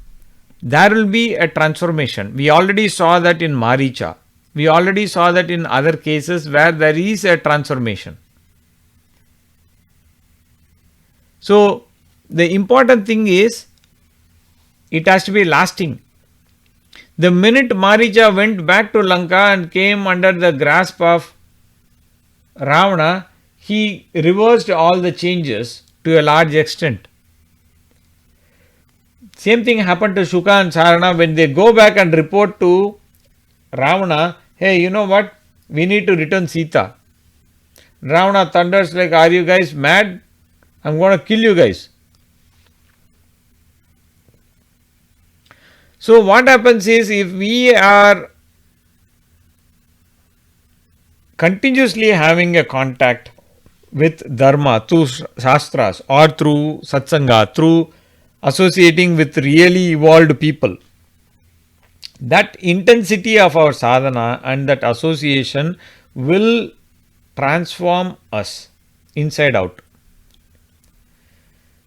there will be a transformation. We already saw that in Maricha. We already saw that in other cases where there is a transformation. So, the important thing is, it has to be lasting. The minute Maricha went back to Lanka and came under the grasp of Ravana, he reversed all the changes to a large extent. Same thing happened to Shuka and Sarana when they go back and report to Ravana, hey, you know what? We need to return Sita. Ravana thunders like, are you guys mad? I'm going to kill you guys. So what happens is, if we are continuously having a contact with Dharma through Shastras or through Satsanga, through associating with really evolved people, that intensity of our sadhana and that association will transform us inside out.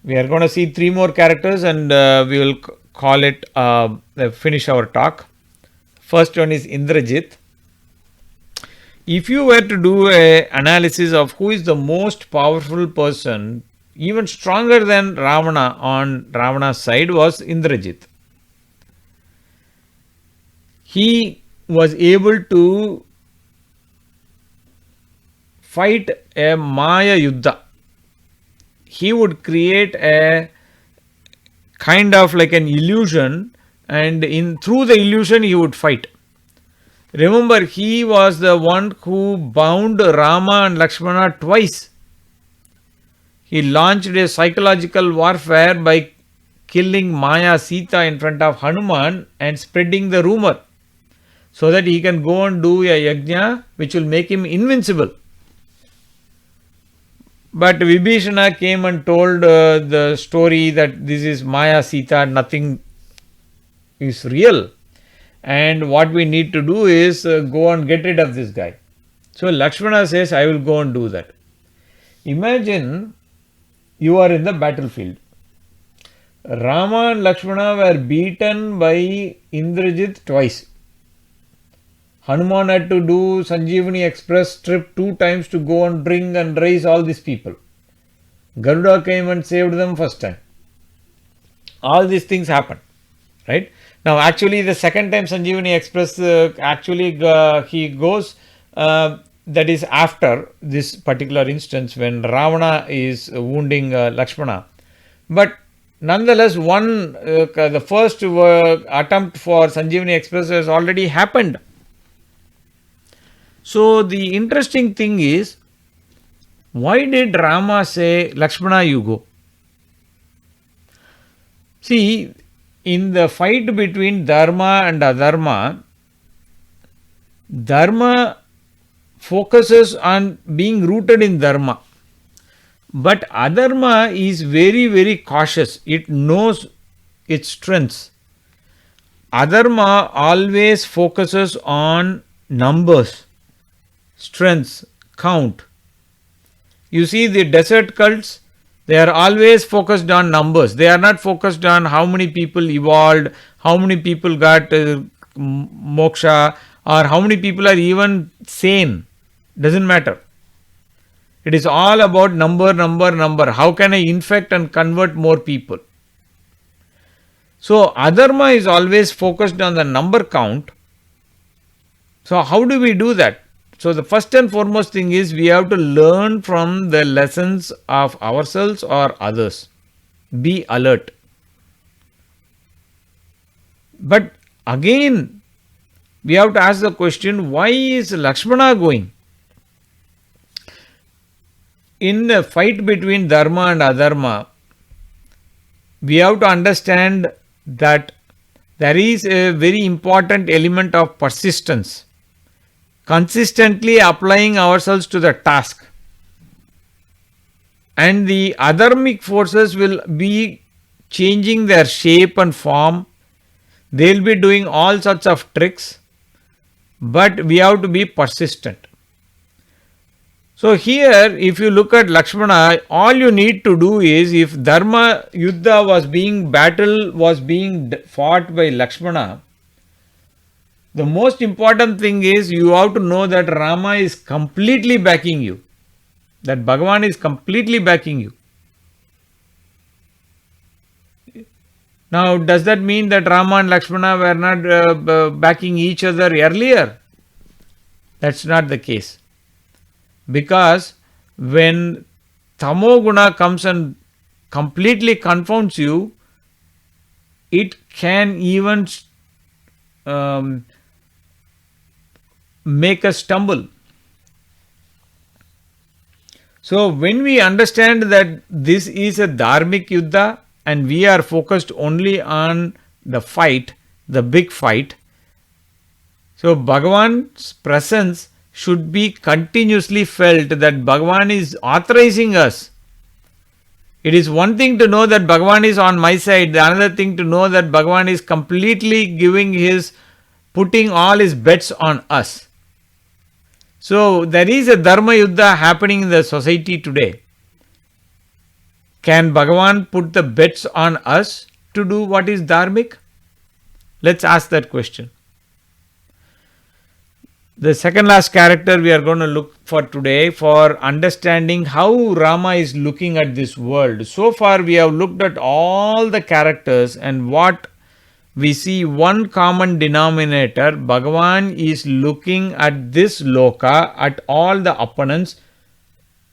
We are going to see 3 more characters and we will call it, finish our talk. First one is Indrajit. If you were to do an analysis of who is the most powerful person, even stronger than Ravana on Ravana's side, was Indrajit. He was able to fight a Maya Yuddha. He would create a kind of like an illusion, and through the illusion he would fight. Remember, he was the one who bound Rama and Lakshmana twice. He launched a psychological warfare by killing Maya Sita in front of Hanuman and spreading the rumor, so that he can go and do a yajna which will make him invincible. But Vibhishna came and told the story that this is Maya Sita, nothing is real. And what we need to do is go and get rid of this guy. So Lakshmana says, I will go and do that. Imagine you are in the battlefield. Rama and Lakshmana were beaten by Indrajit twice. Hanuman had to do Sanjeevani Express trip 2 times to go and bring and raise all these people. Garuda came and saved them first time. All these things happened, right? Now actually the second time Sanjeevani Express he goes, that is after this particular instance when Ravana is wounding Lakshmana. But nonetheless, the first attempt for Sanjeevani Express has already happened. So the interesting thing is, why did Rama say, Lakshmana, you go? See, in the fight between Dharma and Adharma, Dharma focuses on being rooted in Dharma. But Adharma is very, very cautious. It knows its strengths. Adharma always focuses on numbers, strengths, count. You see the desert cults, they are always focused on numbers. They are not focused on how many people evolved, how many people got moksha, or how many people are even sane. Doesn't matter. It is all about number. How can I infect and convert more people? So Adharma is always focused on the number count. So how do we do that? So the first and foremost thing is, we have to learn from the lessons of ourselves or others. Be alert. But again, we have to ask the question, why is Lakshmana going? In the fight between Dharma and Adharma, we have to understand that there is a very important element of persistence. Consistently applying ourselves to the task. and the adharmic forces will be changing their shape and form. They'll be doing all sorts of tricks, but we have to be persistent. So here, if you look at Lakshmana, all you need to do is, if Dharma Yuddha battle was being fought by Lakshmana, the most important thing is you have to know that Rama is completely backing you. That Bhagavan is completely backing you. Now, does that mean that Rama and Lakshmana were not backing each other earlier? That's not the case. Because when Tamoguna comes and completely confounds you, it can even make us stumble. So when we understand that this is a dharmic yuddha and we are focused only on the fight, the big fight, so Bhagavan's presence should be continuously felt, that Bhagavan is authorizing us. It is one thing to know that Bhagavan is on my side, the another thing to know that Bhagavan is completely putting all his bets on us. So there is a Dharma Yuddha happening in the society today. Can Bhagavan put the bets on us to do what is dharmic? Let's ask that question. The second last character we are going to look for today for understanding how Rama is looking at this world. So far we have looked at all the characters, and what we see, one common denominator, Bhagavan is looking at this loka, at all the opponents,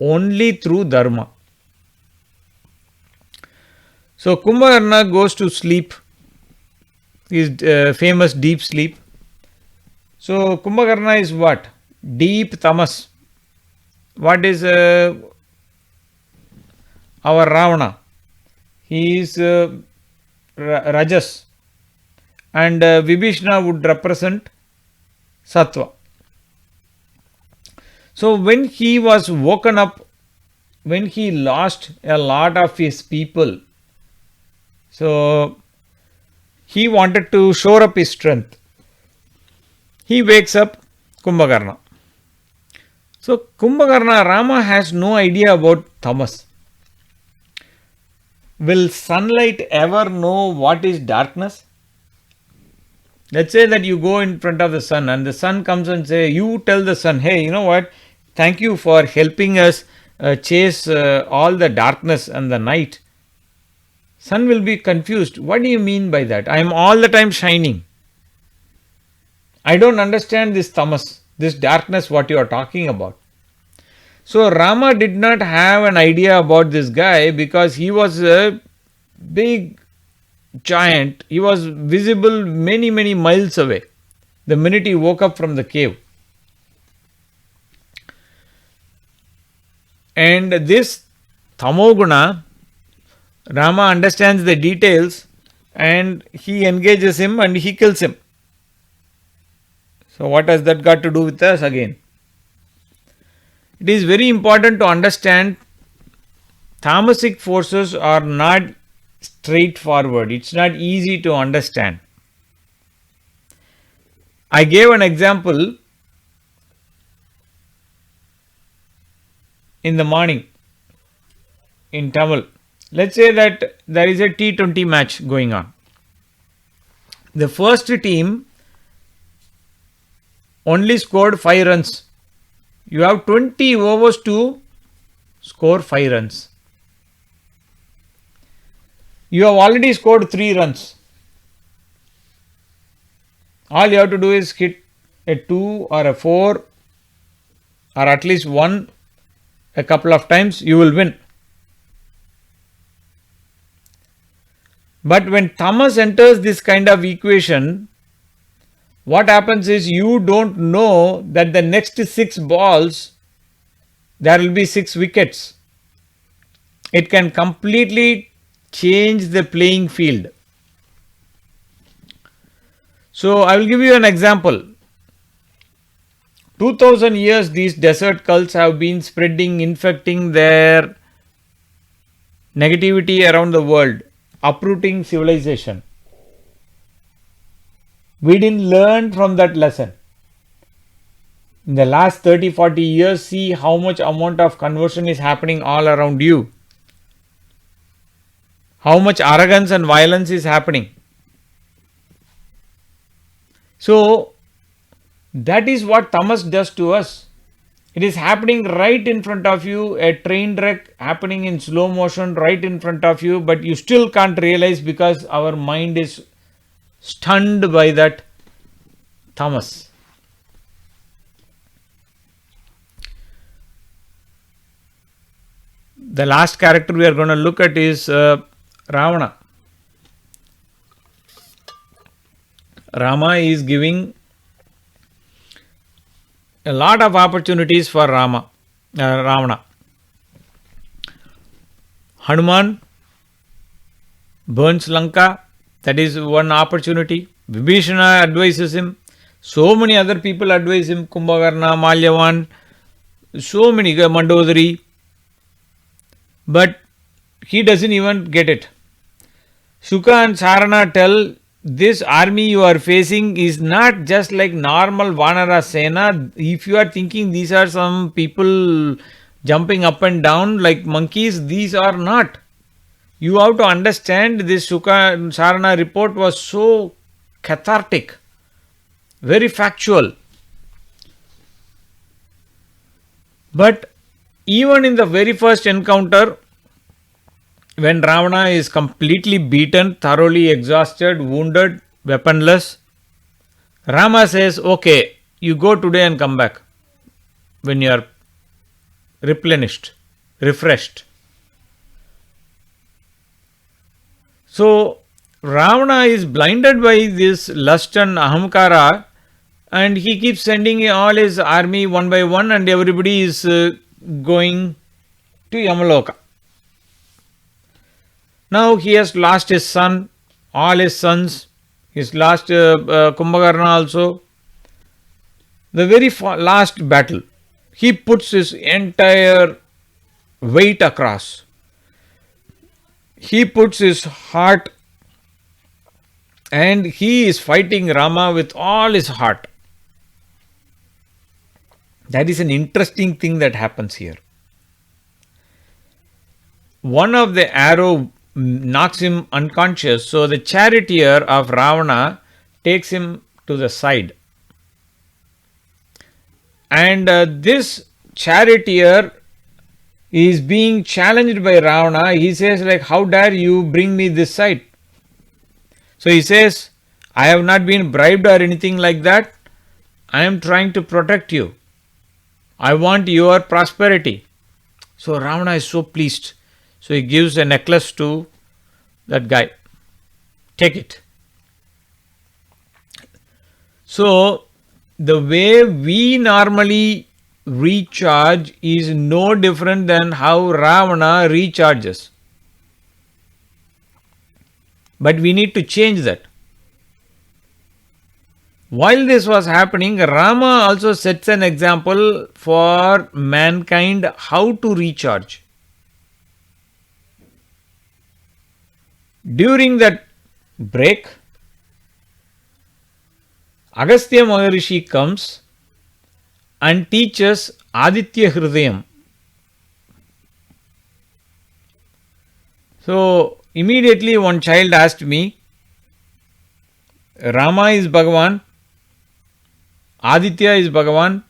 only through Dharma. So Kumbhakarna goes to sleep, his famous deep sleep. So Kumbhakarna is what? Deep tamas. What is our Ravana? He is rajas, and Vibhishna would represent sattva. So when he was woken up, when he lost a lot of his people, so he wanted to shore up his strength. He wakes up Kumbhakarna. So Kumbhakarna, Rama has no idea about tamas. Will sunlight ever know what is darkness? Let's say that you go in front of the sun and the sun comes and say, you tell the sun, hey, you know what, thank you for helping us chase all the darkness and the night. Sun will be confused. What do you mean by that? I am all the time shining. I don't understand this tamas, this darkness, what you are talking about. So Rama did not have an idea about this guy because he was a big giant. He was visible many, many miles away the minute he woke up from the cave. And this Tamoguna, Rama understands the details and he engages him and he kills him. So what has that got to do with us again? It is very important to understand tamasic forces are not straightforward. It's not easy to understand. I gave an example in the morning in Tamil. Let's say that there is a T20 match going on. The first team only scored 5 runs. You have 20 overs to score 5 runs. You have already scored 3 runs. All you have to do is hit a 2 or a 4 or at least 1 a couple of times, you will win. But when tamas enters this kind of equation, what happens is you don't know that the next 6 balls, there will be 6 wickets. It can completely change the playing field. So I will give you an example. 2000 years these desert cults have been spreading, infecting their negativity around the world, uprooting civilization. We didn't learn from that lesson. In the last 30-40 years, see how much amount of conversion is happening all around you. How much arrogance and violence is happening. So, that is what tamas does to us. It is happening right in front of you, a train wreck happening in slow motion right in front of you, but you still can't realize because our mind is stunned by that tamas. The last character we are going to look at is Ravana. Rama is giving a lot of opportunities for Ravana. Hanuman burns Lanka, that is one opportunity. Vibhishna advises him. So many other people advise him. Kumbhakarna, Malyavan, so many, Mandodari. But he doesn't even get it. Shuka and Sarana tell, this army you are facing is not just like normal Vanara Sena. If you are thinking these are some people jumping up and down like monkeys, these are not. You have to understand this Shuka and Sarana report was so cathartic, very factual. But even in the very first encounter, when Ravana is completely beaten, thoroughly exhausted, wounded, weaponless, Rama says, okay, you go today and come back when you are replenished, refreshed. So, Ravana is blinded by this lust and ahamkara, and he keeps sending all his army one by one, and everybody is going to Yamaloka. Now he has lost his son, all his sons, he's lost Kumbhakarna also. The very last battle, he puts his entire weight across. He puts his heart and he is fighting Rama with all his heart. That is an interesting thing that happens here. One of the arrow knocks him unconscious, so the charioteer of Ravana takes him to the side. And this charioteer is being challenged by Ravana. He says like, how dare you bring me this side? So he says, I have not been bribed or anything like that. I am trying to protect you. I want your prosperity. So Ravana is so pleased. So he gives a necklace to that guy. Take it. So the way we normally recharge is no different than how Ravana recharges. But we need to change that. While this was happening, Rama also sets an example for mankind how to recharge. During that break, Agastya Maharishi comes and teaches Aditya Hridayam. So, immediately one child asked me, Rama is Bhagavan, Aditya is Bhagavan,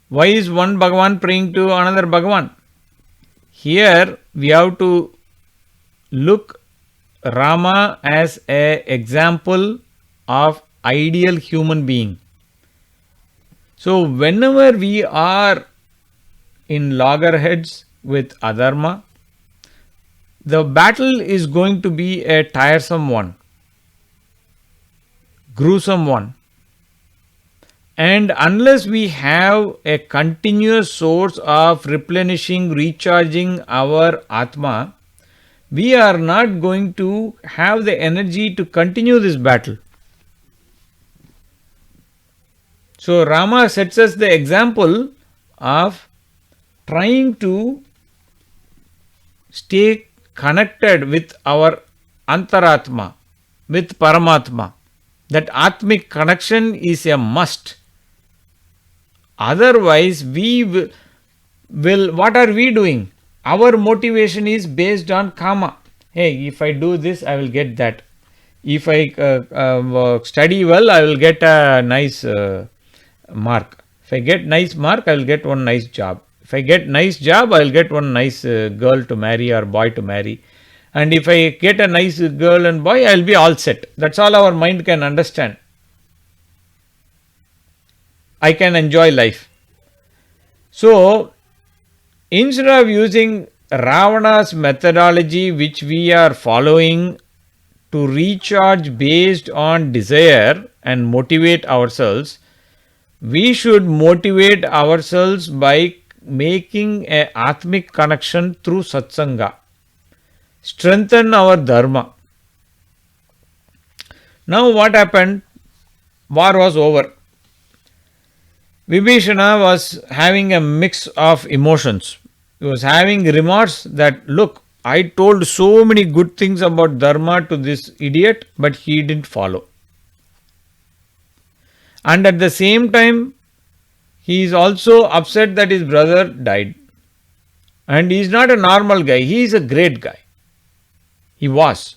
why is one Bhagavan praying to another Bhagavan? Here we have to look Rama as an example of ideal human being. So whenever we are in loggerheads with adharma, the battle is going to be a tiresome one, gruesome one. And unless we have a continuous source of replenishing, recharging our Atma, we are not going to have the energy to continue this battle. So Rama sets us the example of trying to stay connected with our Antaratma, with Paramatma. That Atmic connection is a must. Otherwise, we will what are we doing? Our motivation is based on karma. Hey, if I do this, I will get that. If I study well, I will get a nice mark. If I get nice mark, I will get one nice job. If I get nice job, I will get one nice girl to marry or boy to marry. And if I get a nice girl and boy, I will be all set. That's all our mind can understand. I can enjoy life. So, instead of using Ravana's methodology, which we are following to recharge based on desire and motivate ourselves, we should motivate ourselves by making a Atmic connection through Satsanga. Strengthen our Dharma. Now what happened? War was over. Vibhishna was having a mix of emotions. He was having remorse that, look, I told so many good things about Dharma to this idiot, but he didn't follow. And at the same time, he is also upset that his brother died. And he is not a normal guy, he is a great guy. He was.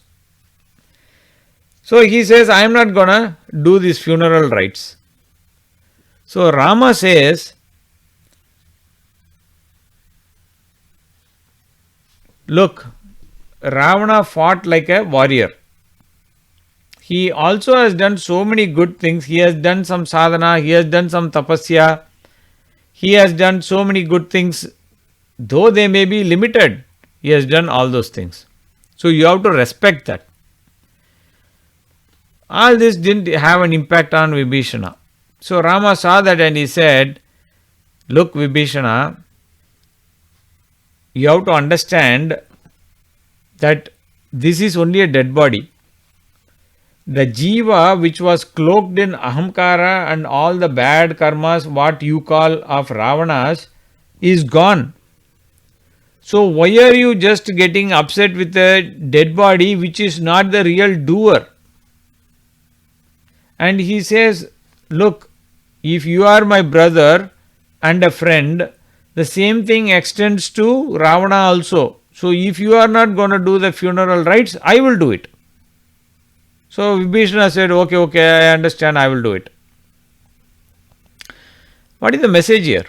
So he says, I am not gonna do these funeral rites. So Rama says, look, Ravana fought like a warrior. He also has done so many good things. He has done some sadhana, he has done some tapasya, he has done so many good things. Though they may be limited, he has done all those things. So you have to respect that. All this didn't have an impact on Vibhishna. So Rama saw that and he said, look Vibhishna, you have to understand that this is only a dead body. The jiva which was cloaked in ahamkara and all the bad karmas, what you call of Ravanas, is gone. So why are you just getting upset with a dead body which is not the real doer? And he says, look, if you are my brother and a friend, the same thing extends to Ravana also. So if you are not going to do the funeral rites, I will do it. So Vibhishna said, okay, I understand, I will do it. What is the message here?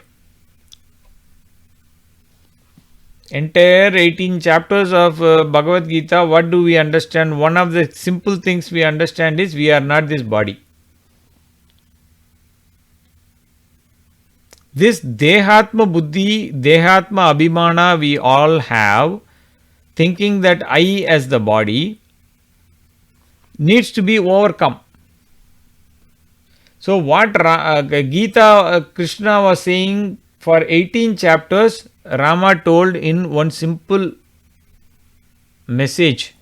Entire 18 chapters of Bhagavad Gita, what do we understand? One of the simple things we understand is we are not this body. This Dehatma Buddhi, Dehatma Abhimana we all have, thinking that I as the body, needs to be overcome. So what Gita Krishna was saying for 18 chapters, Rama told in one simple message.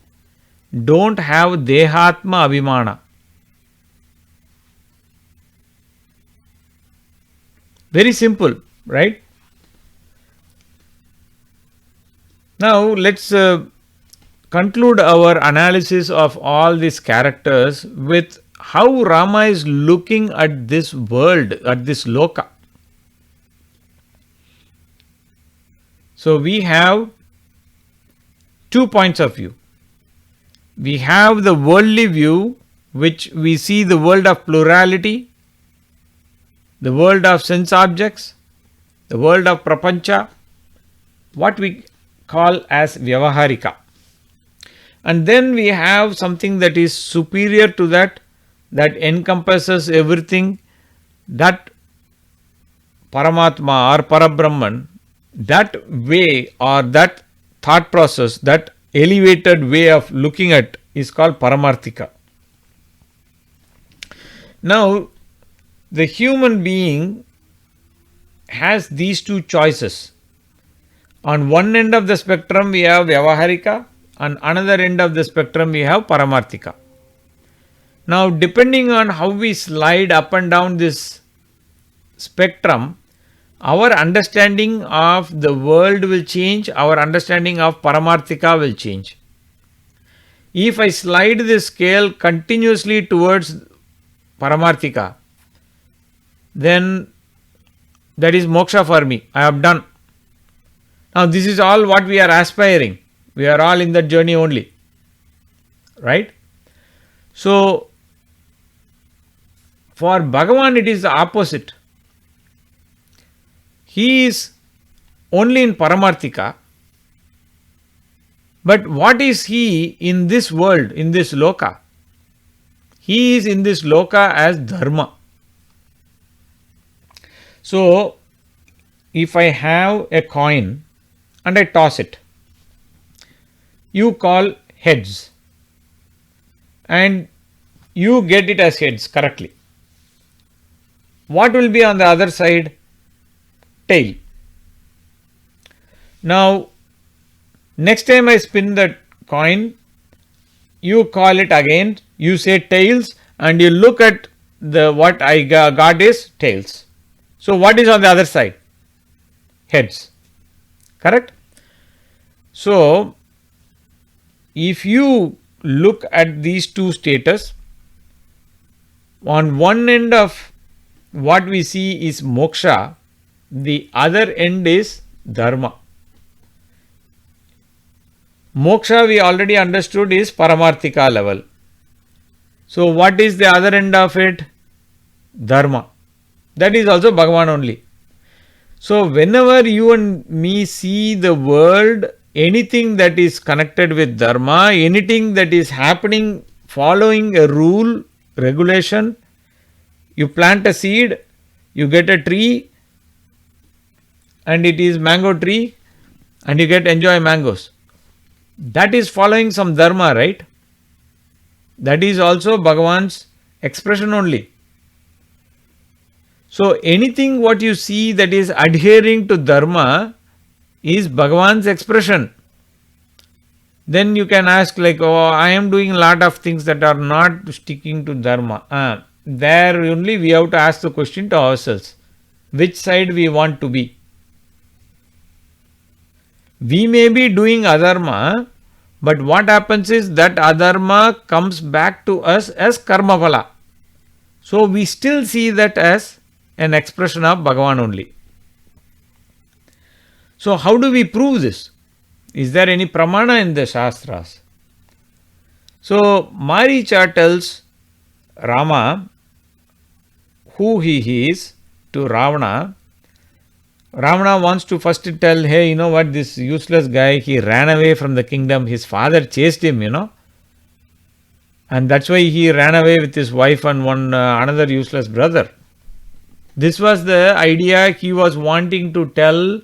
Don't have Dehatma Abhimana. Very simple, right? Now let's conclude our analysis of all these characters with how Rama is looking at this world, at this loka. So we have 2 points of view. We have the worldly view, which we see the world of plurality, the world of sense objects, the world of prapancha, what we call as vyavaharika. And then we have something that is superior to that encompasses everything, that Paramatma or Parabrahman, that way or that thought process, that elevated way of looking at is called Paramarthika. Now, the human being has these two choices. On one end of the spectrum we have Vyavaharika, on another end of the spectrum we have Paramarthika. Now depending on how we slide up and down this spectrum, our understanding of the world will change, our understanding of Paramarthika will change. If I slide this scale continuously towards Paramarthika, then that is moksha for me. I have done. Now this is all what we are aspiring. We are all in that journey only. Right? So, for Bhagavan it is the opposite. He is only in Paramarthika. But what is he in this world, in this loka? He is in this loka as Dharma. So, if I have a coin and I toss it, you call heads and you get it as heads correctly. What will be on the other side? Tail. Now, next time I spin that coin, you call it again, you say tails, and you look at the what I got is tails. So, what is on the other side? Heads. Correct? So, if you look at these two status, on one end of what we see is moksha, the other end is dharma. Moksha we already understood is Paramarthika level. So what is the other end of it? Dharma. That is also Bhagavan only. So whenever you and me see the world, anything that is connected with Dharma, anything that is happening following a rule, regulation, you plant a seed, you get a tree and it is mango tree and you get enjoy mangoes. That is following some Dharma, right? That is also Bhagavan's expression only. So anything what you see that is adhering to Dharma is Bhagavan's expression. Then you can ask like, oh, I am doing a lot of things that are not sticking to Dharma. There only we have to ask the question to ourselves. Which side we want to be? We may be doing adharma, but what happens is that adharma comes back to us as karma phala. So we still see that as an expression of Bhagavan only. So how do we prove this? Is there any pramana in the Shastras? So Maricha tells Rama who he is to Ravana. Ravana wants to first tell, hey, you know what, this useless guy, he ran away from the kingdom, his father chased him, and that's why he ran away with his wife and another useless brother. This was the idea he was wanting to tell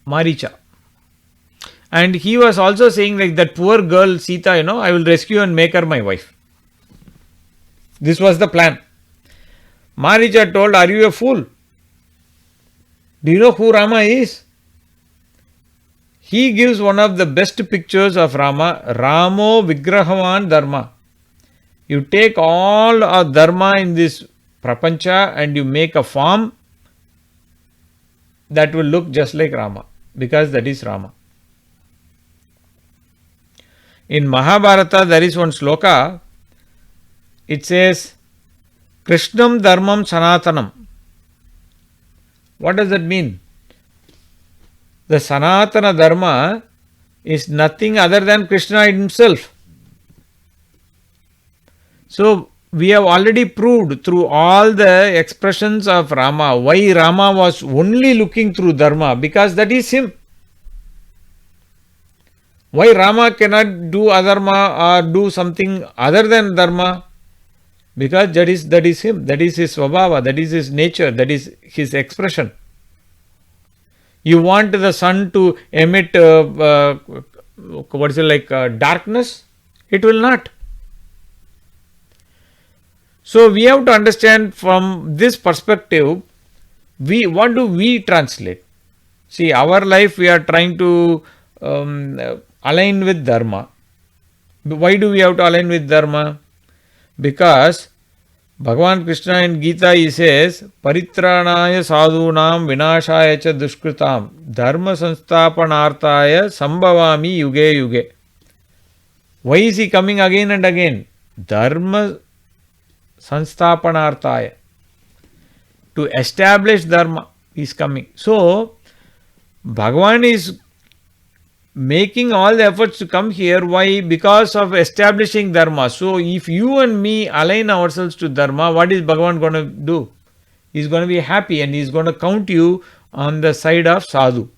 Maricha. And he was also saying like that poor girl Sita, I will rescue and make her my wife. This was the plan. Maricha told, are you a fool? Do you know who Rama is? He gives one of the best pictures of Rama, Ramo Vigrahavan Dharma. You take all of Dharma in this prapancha and you make a form that will look just like Rama, because that is Rama. In Mahabharata there is one sloka, it says, Krishnam Dharmam Sanatanam. What does that mean? The Sanatana Dharma is nothing other than Krishna himself. So we have already proved through all the expressions of Rama why Rama was only looking through Dharma, because that is him. Why Rama cannot do adharma or do something other than Dharma? Because that is him, that is his svabhava, that is his nature, that is his expression. You want the sun to emit darkness? It will not. So we have to understand from this perspective, what do we translate? See, our life we are trying to align with Dharma. Why do we have to align with Dharma? Because Bhagavan Krishna in Gita he says, Paritranaya sadhunam vinashaya cha dushkritam dharma sansthapanarthaya sambhavami yuge yuge. Why is he coming again and again? Dharma sansthapanarthaya. To establish dharma is coming. So, Bhagavan is making all the efforts to come here. Why? Because of establishing dharma. So, if you and me align ourselves to dharma, what is Bhagavan going to do? He's going to be happy and he's going to count you on the side of sadhu,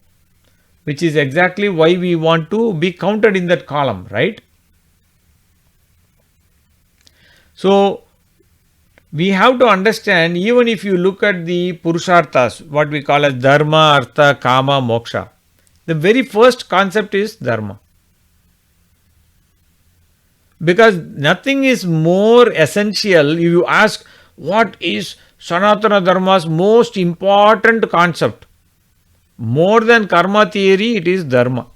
which is exactly why we want to be counted in that column, right? So, we have to understand, even if you look at the purusharthas, what we call as dharma, artha, kama, moksha, the very first concept is dharma. Because nothing is more essential. If you ask what is Sanatana Dharma's most important concept, more than karma theory, it is dharma.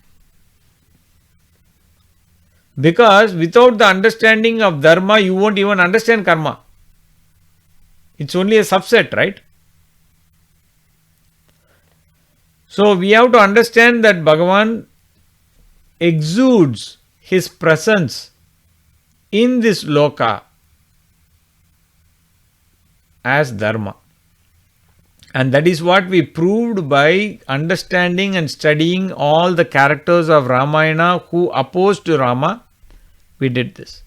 Because without the understanding of dharma, you won't even understand karma. It's only a subset, right? So we have to understand that Bhagavan exudes his presence in this loka as dharma. And that is what we proved by understanding and studying all the characters of Ramayana who opposed to Rama. We did this.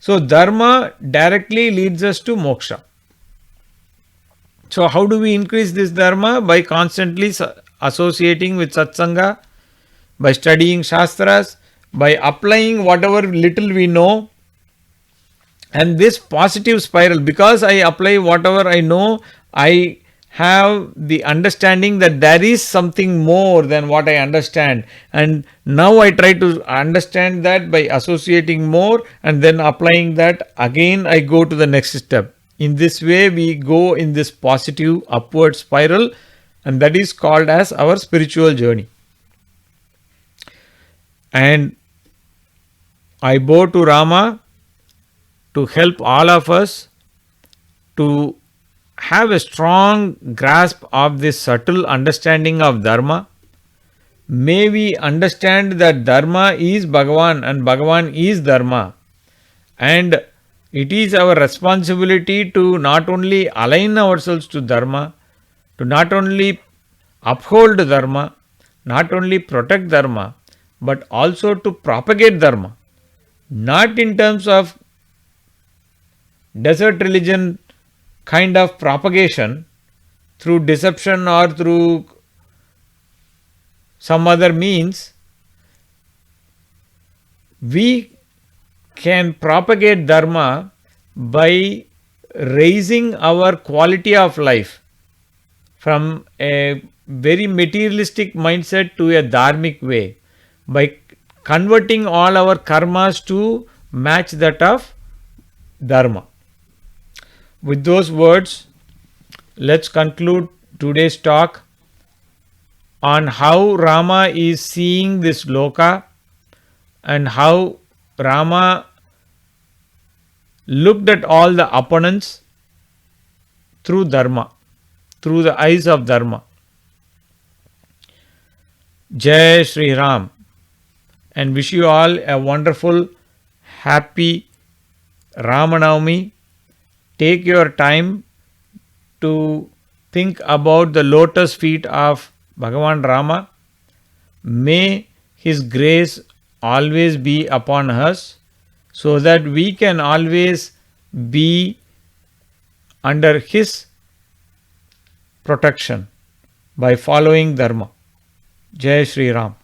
So dharma directly leads us to moksha. So how do we increase this dharma? By constantly associating with satsanga, by studying shastras, by applying whatever little we know. And this positive spiral, because I apply whatever I know, I have the understanding that there is something more than what I understand. And now I try to understand that by associating more and then applying that. Again, I go to the next step. In this way, we go in this positive upward spiral, and that is called as our spiritual journey. And I bow to Rama to help all of us to have a strong grasp of this subtle understanding of dharma. May we understand that dharma is Bhagavan and Bhagavan is dharma. And it is our responsibility to not only align ourselves to dharma, to not only uphold dharma, not only protect dharma, but also to propagate dharma. Not in terms of desert religion kind of propagation through deception or through some other means. We can propagate dharma by raising our quality of life from a very materialistic mindset to a dharmic way, by converting all our karmas to match that of dharma. With those words, let's conclude today's talk on how Rama is seeing this loka and how Rama looked at all the opponents through dharma, through the eyes of dharma. Jai Shri Ram, and wish you all a wonderful, happy Ramanavami. Take your time to think about the lotus feet of Bhagavan Rama. May his grace always be upon us, so that we can always be under his protection by following dharma. Jai Shri Ram.